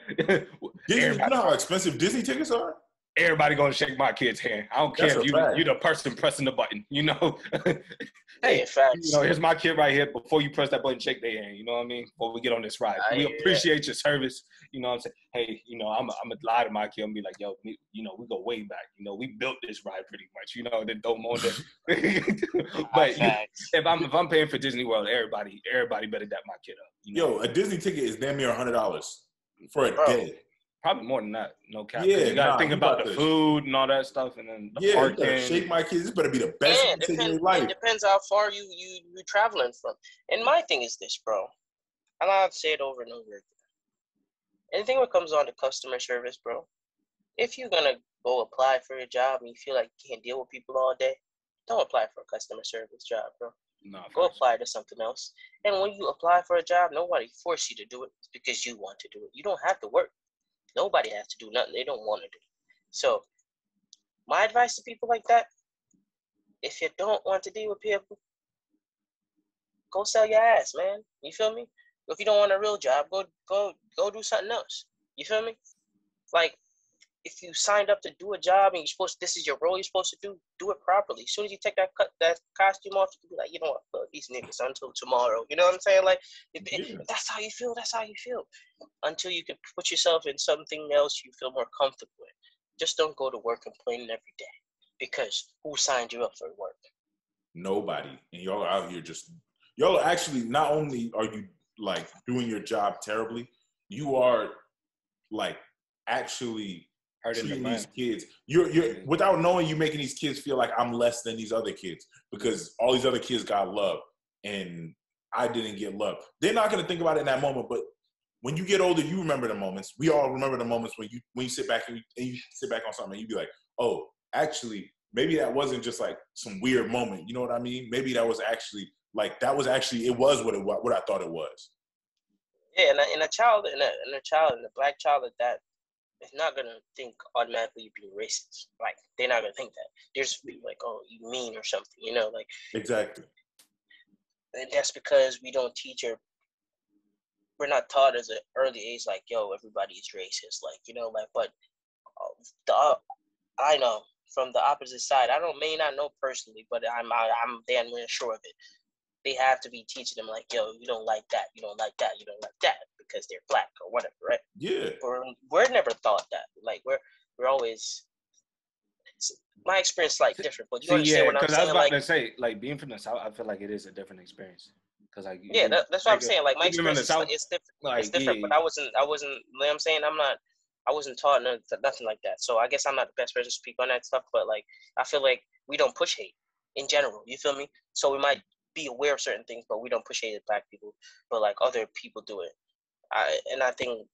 Disney, you know how expensive Disney tickets are? Everybody gonna shake my kid's hand. I don't care if you're the person pressing the button. Hey, here's my kid right here. Before you press that button, shake their hand. You know what I mean? Before we get on this ride, we appreciate your service. You know what I'm saying? Hey, I'm gonna lie to my kid and be like, yo, we go way back. We built this ride pretty much. Then throw them on there. But if I'm paying for Disney World, everybody better dap my kid up. Yo, a Disney ticket is damn near $100 for a day. Probably more than that, no cap. Yeah, you gotta think about the food and all that stuff, and then the parking. You shake my kids. This better be the best thing in your life. It depends how far you traveling from. And my thing is this, bro. And I'll say it over and over again. Anything that comes on to customer service, bro. If you're gonna go apply for a job and you feel like you can't deal with people all day, don't apply for a customer service job, bro. No, go apply to something else. And when you apply for a job, nobody force you to do it. It's because you want to do it. You don't have to work. Nobody has to do nothing they don't want to do. So my advice to people like that, if you don't want to deal with people, go sell your ass, man. You feel me? If you don't want a real job, go do something else. You feel me? Like, if you signed up to do a job and this is your role you're supposed to do it properly. As soon as you take that costume off, you can be like, you know what, fuck these niggas until tomorrow. You know what I'm saying? Like, if that's how you feel, that's how you feel. Until you can put yourself in something else you feel more comfortable with. Just don't go to work complaining every day. Because who signed you up for work? Nobody. And y'all are out here y'all actually, not only are you, like, doing your job terribly, you are, like, actually treating these kids. You're without knowing, you making these kids feel like I'm less than these other kids because all these other kids got love and I didn't get love. They're not going to think about it in that moment, but when you get older, you remember the moments. We all remember the moments when you sit back and you sit back on something and you be like, oh, actually, maybe that wasn't just like some weird moment. You know what I mean? Maybe that was actually it was what I thought it was. Yeah, and a black child at that is not gonna think automatically you're being racist. Like, they're not gonna think that. They're just be like, oh, you mean or something, like. Exactly. And that's because we don't teach we're not taught as an early age, like, yo, everybody is racist, but I know from the opposite side. I may not know personally, but I'm damn near sure of it. They have to be teaching them, like, yo, you don't like that, you don't like that, you don't like that because they're black or whatever, right? Yeah. We're never taught that. Like, we're always. My experience is like different, but you understand what I'm saying? I was about to say, like, being from the South, I feel like it is a different experience. Cause that's what I'm saying. Like, my experience is it's different. Like, it's different, but I wasn't. You know what I'm saying? I wasn't taught nothing like that. So I guess I'm not the best person to speak on that stuff. But like, I feel like we don't push hate in general. You feel me? So we might be aware of certain things, but we don't push hate at black people. But like, other people do it. I think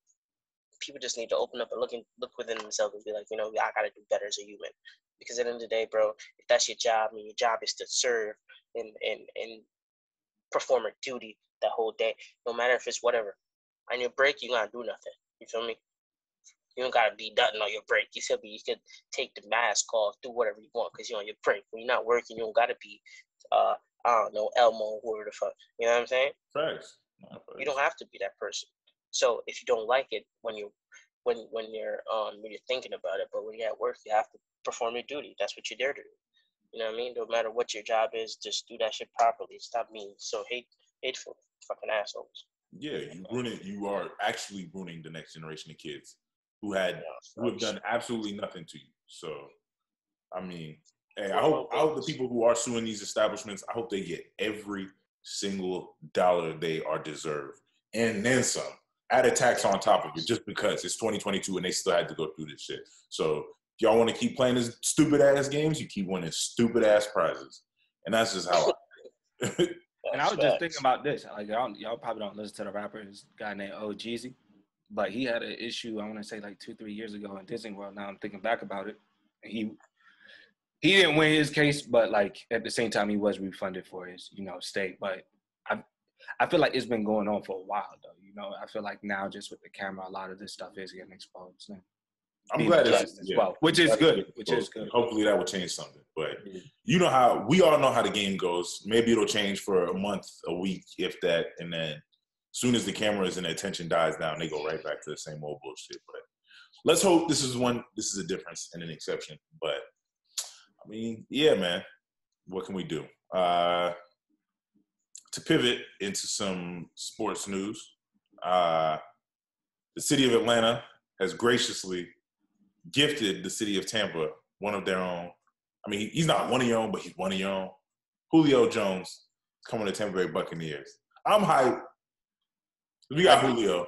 people just need to open up and look within themselves and be like, I gotta do better as a human. Because at the end of the day, bro, if that's your job, and your job is to serve and perform a duty that whole day, no matter if it's whatever. On your break, you gotta do nothing. You feel me? You don't gotta be nothing on your break. You could take the mask off, do whatever you want because you're on your break. When you're not working, you don't gotta be, I don't know, Elmo, whoever the fuck. You know what I'm saying? Facts. You don't have to be that person. So if you don't like it when you're thinking about it, but when you're at work, you have to perform your duty. That's what you're there to do. You know what I mean? No matter what your job is, just do that shit properly. Stop being so hateful, fucking assholes. Yeah, you are actually ruining the next generation of kids who have done absolutely nothing to you. So, I mean, hey, I hope the people who are suing these establishments, I hope they get every single dollar they are deserved. And then some. Add a tax on top of it just because it's 2022 and they still had to go through this shit. So if y'all want to keep playing these stupid ass games, you keep winning stupid ass prizes. And that's just how And I was just thinking about this. Like, y'all probably don't listen to the rapper, this guy named O Jeezy. But he had an issue, I want to say like 2-3 years ago in Disney World. Now I'm thinking back about it. He didn't win his case, but like at the same time he was refunded for his, stay. But I feel like it's been going on for a while, though. You know, I feel like now just with the camera, a lot of this stuff is getting exposed. I'm glad it's as well, which is good. Hopefully that will change something. But you know how we all know how the game goes. Maybe it'll change for a month, a week, if that, and then as soon as the cameras and the attention dies down, they go right back to the same old bullshit. But let's hope this is a difference and an exception. But I mean, yeah, man. What can we do? To pivot into some sports news, the city of Atlanta has graciously gifted the city of Tampa one of their own. I mean, he's not one of your own, but he's one of your own. Julio Jones is coming to Tampa Bay Buccaneers. I'm hyped. We got Julio.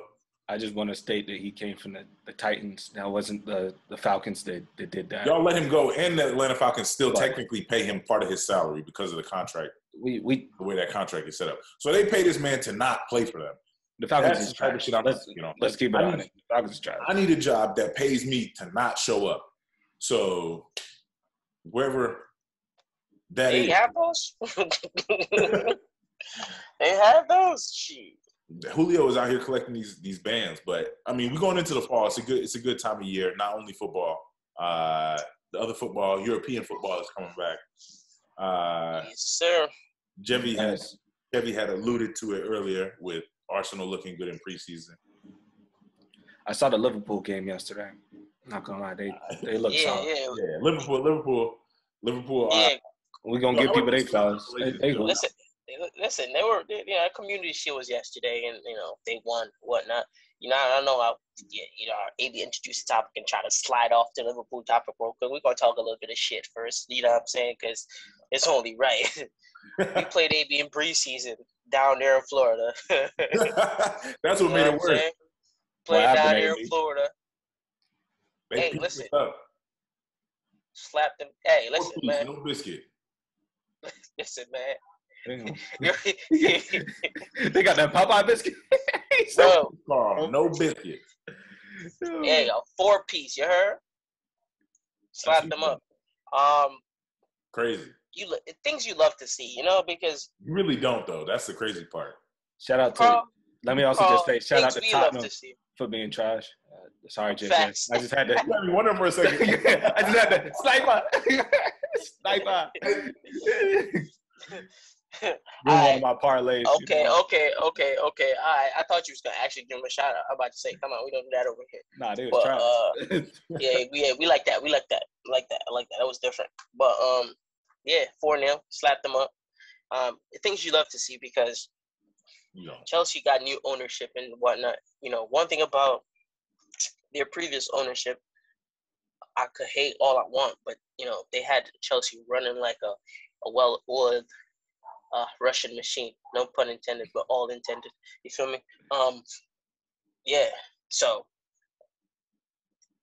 I just want to state that he came from the Titans. Now, it wasn't the Falcons that did that. Y'all let him go, and the Atlanta Falcons still technically pay him part of his salary because of the contract. The way that contract is set up. So they pay this man to not play for them. The Falcons is trash. Let's keep it on it. The Falcons is trash. I need a job that pays me to not show up. So wherever that is. They have those? They have those? Shit. Julio is out here collecting these bands, but I mean, we're going into the fall. It's a good time of year. Not only football, the other football, European football is coming back. Yes, sir. Jevy had alluded to it earlier with Arsenal looking good in preseason. I saw the Liverpool game yesterday. Not gonna lie, they look solid. Yeah, Liverpool. Yeah. We're gonna give people their flowers. Listen, our community shit was yesterday, and they won, whatnot. I don't know how our AB introduced the topic and try to slide off the Liverpool topic real quick. We're gonna talk a little bit of shit first. You know what I'm saying? Because it's only right. We played AB in preseason down there in Florida. That's what made it work. Played down there in Florida. Hey, listen. Slap them. Hey, listen, man. No biscuit. Listen, man. They got that Popeye biscuit. No biscuit. Hey, a 4-piece. You heard? Slap them up. Crazy. Things you love to see, because you really don't though. That's the crazy part. Shout out to. Let me also just say shout out to Tottenham to for being trash. Sorry, JJ. Facts. I just had to. Let me wonder for a second. I just had to sniper. One of my parlays. Okay. All right. I thought you was gonna actually give him a shout out. I'm about to say, come on, we don't do that over here. Nah, they was trash. we like that. I like that. That was different. But 4-0, slapped them up. Things you love to see because Chelsea got new ownership and whatnot. One thing about their previous ownership, I could hate all I want, but they had Chelsea running like a well-oiled Russian machine. No pun intended, but all intended. You feel me? So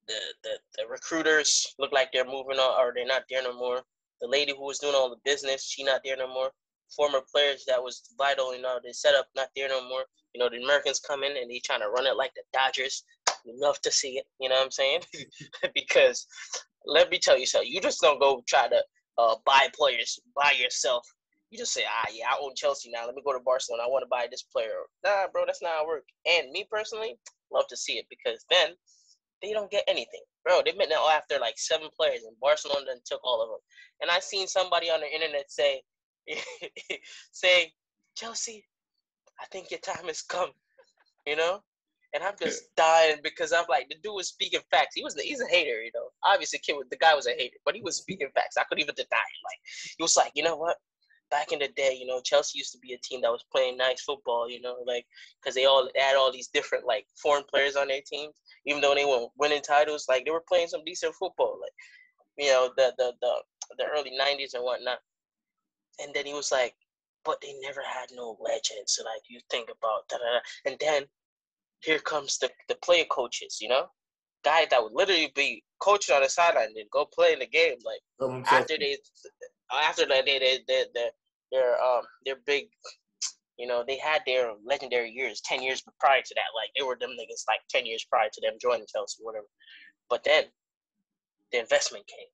the recruiters look like they're moving on, or they're not there no more. The lady who was doing all the business, she not there no more. Former players that was vital, the setup not there no more. The Americans come in and they trying to run it like the Dodgers. We love to see it. You know what I'm saying? Because let me tell you something. You just don't go try to buy players by yourself. You just say, I own Chelsea now. Let me go to Barcelona. I want to buy this player. Nah, bro, that's not how it works. And me personally, love to see it because then they don't get anything. Bro, they've been now after like 7 players and Barcelona then took all of them. And I seen somebody on the internet say, Chelsea, I think your time has come, And I'm just dying because I'm like, the dude was speaking facts. He's a hater, Obviously, the guy was a hater, but he was speaking facts. I couldn't even deny it. Like, he was like, you know what? Back in the day, Chelsea used to be a team that was playing nice football, because they all had all these different, like, foreign players on their teams. Even though they weren't winning titles, like, they were playing some decent football. Like, the early 90s and whatnot. And then he was like, but they never had no legends. So, like, you think about da-da-da. And then here comes the player coaches, guys that would literally be coaching on the sideline and go play in the game. Like, after they're big, they had their legendary years, 10 years prior to that. Like, they were them niggas like 10 years prior to them joining Chelsea, whatever. But then the investment came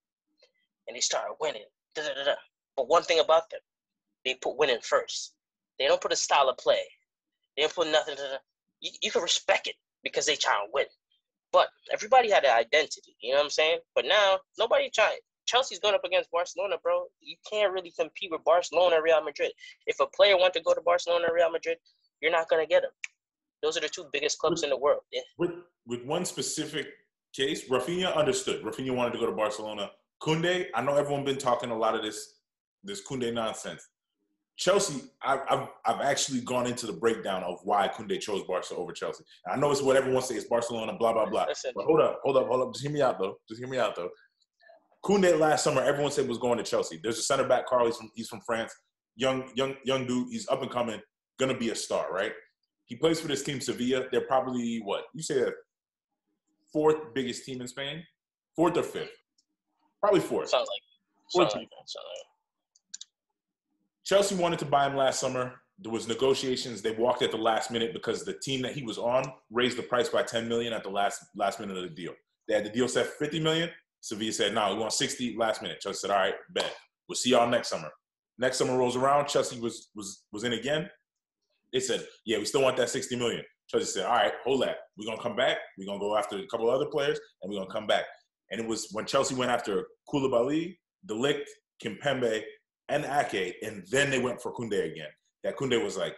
and they started winning. Da-da-da-da. But one thing about them, they put winning first. They don't put a style of play. They don't put nothing to the. You can respect it because they try to win. But everybody had an identity, you know what I'm saying? But now, nobody trying. Chelsea's going up against Barcelona, bro. You can't really compete with Barcelona and Real Madrid. If a player wants to go to Barcelona or Real Madrid, you're not going to get him. Those are the two biggest clubs in the world. Yeah. With one specific case, Rafinha understood. Rafinha wanted to go to Barcelona. Koundé, I know everyone been talking a lot of this Koundé nonsense. Chelsea, I've actually gone into the breakdown of why Koundé chose Barca over Chelsea. And I know it's what everyone says, Barcelona, blah, blah, blah. Listen. But hold up. Just hear me out, though. Koundé last summer, everyone said was going to Chelsea. There's a center back, Carl. He's from France. Young dude. He's up and coming. Gonna be a star, right? He plays for this team, Sevilla. They're probably, what? You say the fourth biggest team in Spain? Fourth or fifth? Probably fourth. Sounds like that. Chelsea wanted to buy him last summer. There was negotiations. They walked at the last minute because the team that he was on raised the price by $10 million at the last minute of the deal. They had the deal set for $50 million. Sevilla said, no, we want 60 last minute. Chelsea said, all right, bet. We'll see y'all next summer. Next summer rolls around. Chelsea was in again. They said, yeah, we still want that $60 million. Chelsea said, all right, hold that. We're going to come back. We're going to go after a couple of other players, and we're going to come back. And it was when Chelsea went after Koulibaly, De Ligt, Kimpembe, and Ake, and then they went for Koundé again. That Koundé was like,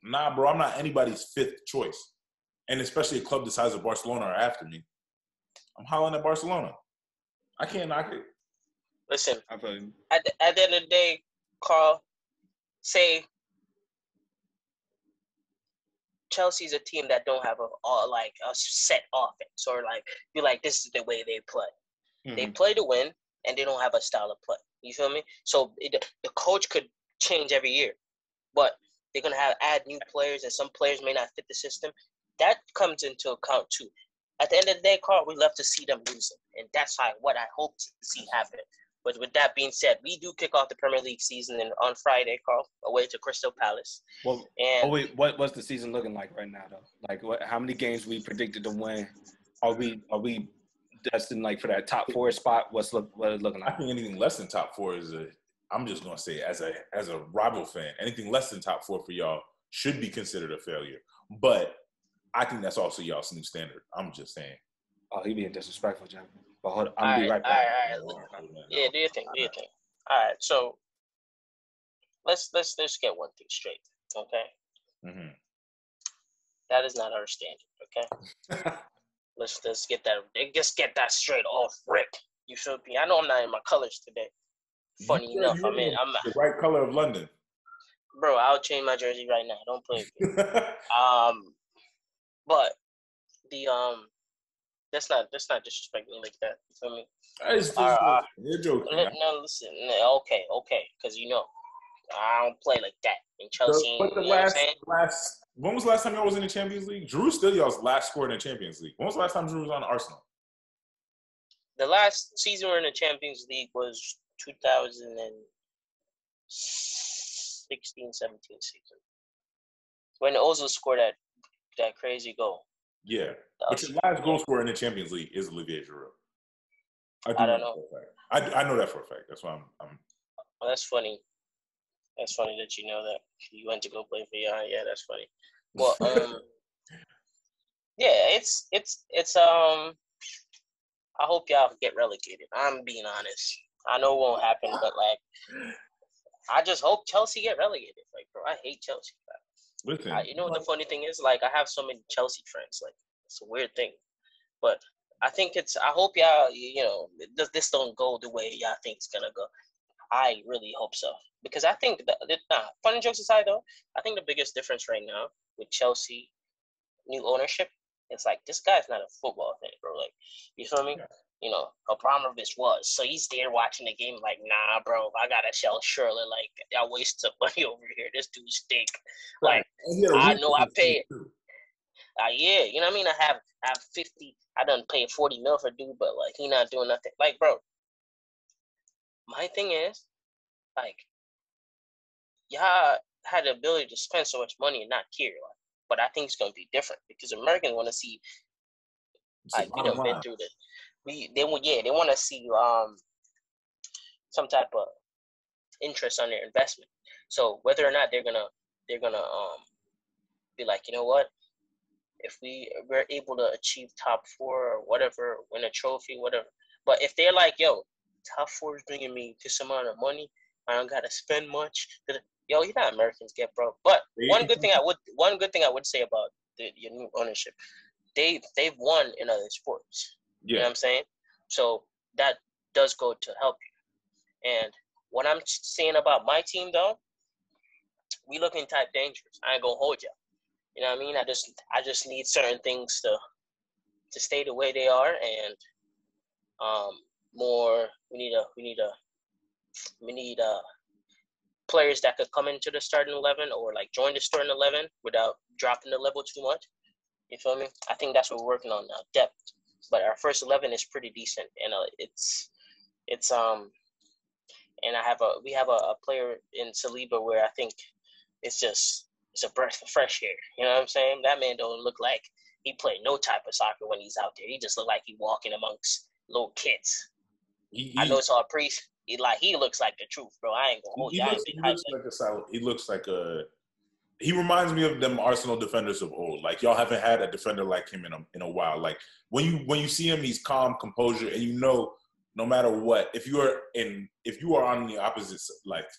nah, bro, I'm not anybody's fifth choice. And especially a club the size of Barcelona are after me. I'm hollering at Barcelona. I can't knock it. Listen, at the end of the day, Carl, say Chelsea's a team that don't have a set offense or be like, this is the way they play. Mm-hmm. They play to win, and they don't have a style of play. You feel me? So the coach could change every year, but they're going to add new players, and some players may not fit the system. That comes into account too. At the end of the day, Carl, we love to see them losing, and that's what I hope to see happen. But with that being said, we do kick off the Premier League season on Friday, Carl, away to Crystal Palace. Well, what's the season looking like right now, though? Like, how many games we predicted to win? Are we destined for that top four spot? What it looking like? I think anything less than top four is I'm just gonna say as a rival fan, anything less than top four for y'all should be considered a failure. But I think that's also y'all's new standard. I'm just saying. Oh, he being disrespectful, John. But hold on, I'll be right back. All right. Yeah, do your thing. All right, so let's get one thing straight, okay? Mm-hmm. That is not our standard, okay? Let's get that straight off, Rick. You feel me? I know I'm not in my colors today. Funny enough, I'm the right color of London. Bro, I'll change my jersey right now. Don't play with me. But the That's not disrespecting like that. You feel me? You're joking. No, listen. Okay. Because I don't play like that in Chelsea. But when was the last time y'all was in the Champions League? Drew still y'all's last score in the Champions League. When was the last time Drew was on Arsenal? The last season we were in the Champions League was 2016-17 season. When Ozil scored that crazy goal. Yeah. But your last goal scorer in the Champions League is Olivier Giroud. I don't know. I know that for a fact. That's why I'm Well, that's funny. That's funny that you know that. You went to go play for Jan. Yeah, that's funny. Well, yeah, it's I hope y'all get relegated. I'm being honest. I know it won't happen, but I just hope Chelsea get relegated. Bro, I hate Chelsea. Listen, you know what the funny thing is? I have so many Chelsea friends. It's a weird thing, but I think I hope y'all, this don't go the way y'all think it's gonna go. I really hope so, because I think funny jokes aside though, I think the biggest difference right now with Chelsea new ownership, it's this guy's not a football fan, bro. You feel me? Yeah. Abramovich was. So he's there watching the game nah, bro, I gotta tell Shirley, y'all wasted money over here. This dude stink. I know I paid. Yeah, you know what I mean? I have 50, I done paid 40 mil for dude, but he not doing nothing. Bro, my thing is, y'all had the ability to spend so much money and not care. But I think it's gonna be different because Americans want to see. We done been through this. They want to see some type of interest on their investment. So whether or not they're gonna they're gonna be like, you know what? If we're able to achieve top 4 or whatever, win a trophy, whatever. But if they're like, yo, top 4 is bringing me this amount of money, I don't gotta spend much. Yo, you know how Americans get, bro. But one good thing I would say about your new ownership, they've won in other sports. Yeah. You know what I'm saying? So that does go to help you. And what I'm saying about my team, though, we looking type dangerous. I ain't gonna hold you. You know what I mean? I just need certain things to stay the way they are, and more. We need players that could come into the starting 11 or like join the starting 11 without dropping the level too much. You feel me? I think that's what we're working on now, depth. But our first 11 is pretty decent, and it's and we have a player in Saliba where I think it's a breath of fresh air. You know what I'm saying? That man don't look like he played no type of soccer when he's out there. He just look like he walking amongst little kids. I know it's all priest. He looks like the truth, bro. I ain't gonna hold you. He reminds me of them Arsenal defenders of old. Like, y'all haven't had a defender like him in a while. Like, when you see him, he's calm, composure, and you know, no matter what, if you are on the opposite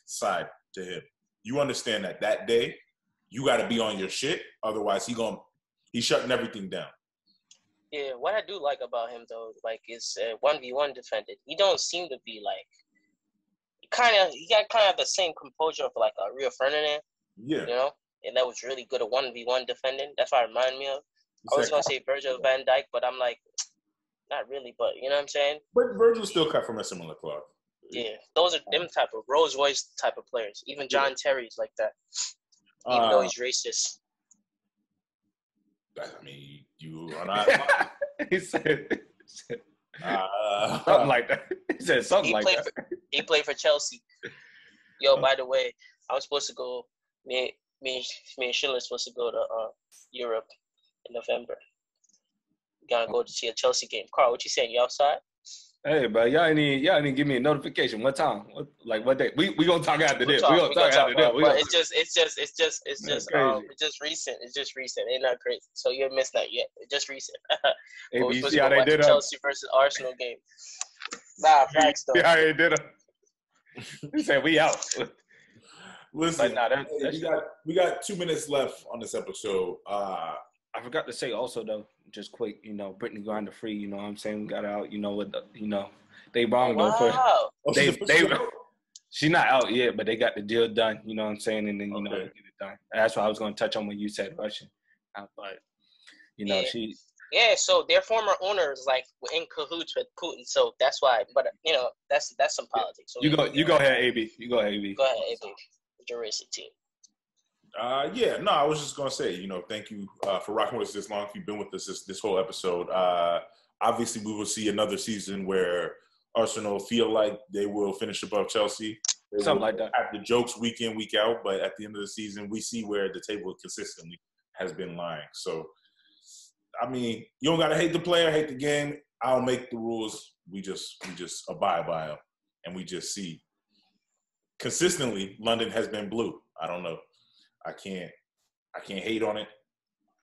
side to him, you understand that day you got to be on your shit. Otherwise, he's shutting everything down. Yeah, what I do like about him though, like, is 1v1 defended. He don't seem to be like he got kind of the same composure of like a Rio Ferdinand. Yeah, you know, and that was really good at 1v1 defending. That's what it reminded me of. I was gonna say Virgil van Dijk, but I'm like, not really. But you know what I'm saying? But Virgil's still cut from a similar cloth. Yeah, those are them type of Rolls Royce type of players. Even John Terry's like that, even though he's racist. I mean, you are not. He said something like that. He said something like that. He played for Chelsea. Yo, by the way, I was supposed to go. Me and Schiller supposed to go to Europe in November. Gonna go to see a Chelsea game. Carl, what you saying? You outside? Hey, bro, y'all ain't give me a notification. What time? What day? We gonna talk after this. We gonna talk after this. But it's just recent. It's just recent. Ain't not crazy. So you haven't missed that yet. It's just recent. Hey, we're you supposed see to how go they watch did the Chelsea versus Arsenal game. Nah, facts though. Yeah, they did. He said we out. Listen, nah, we got 2 minutes left on this episode. I forgot to say also though, just quick, you know, Brittany Grinder free. You know what I'm saying? We got out. You know what? They wrong though. She's not out yet, but they got the deal done. You know what I'm saying? And then they get it done. That's what I was going to touch on when you said Russian. But she. Yeah, so their former owners like were in cahoots with Putin, so that's why. But that's some politics. So you go ahead, AB. You go ahead, AB. Go ahead, AB. With your racing team. I was just gonna say, thank you for rocking with us this long. If you've been with us this whole episode, obviously we will see another season where Arsenal feel like they will finish above Chelsea. Something like that. Have the jokes week in, week out, but at the end of the season, we see where the table consistently has been lying. So, I mean, you don't gotta hate the player, hate the game. I don't make the rules. We just abide by them, and we just see consistently London has been blue. I don't know. I can't hate on it.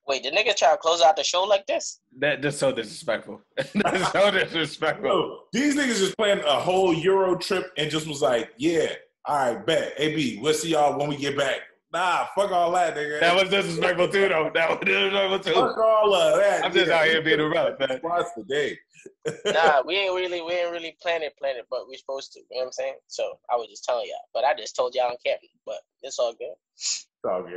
Wait, the nigga try to close out the show like this? That's so disrespectful. That's so disrespectful. Bro, these niggas just planned a whole Euro trip and just was like, yeah, all right, bet. AB, we'll see y'all when we get back. Nah, fuck all that, nigga. That was disrespectful too, though. That was disrespectful too. Fuck all of that. I'm just out here being a rep, man. What's the day? Nah, we ain't really planned it, but we're supposed to. You know what I'm saying? So I was just telling y'all. But I just told y'all on camera. But it's all good.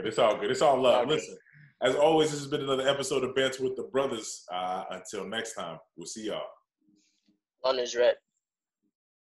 It's all good. It's all love. Listen, as always, this has been another episode of Banter with the Brothers. Until next time, we'll see y'all. London's red.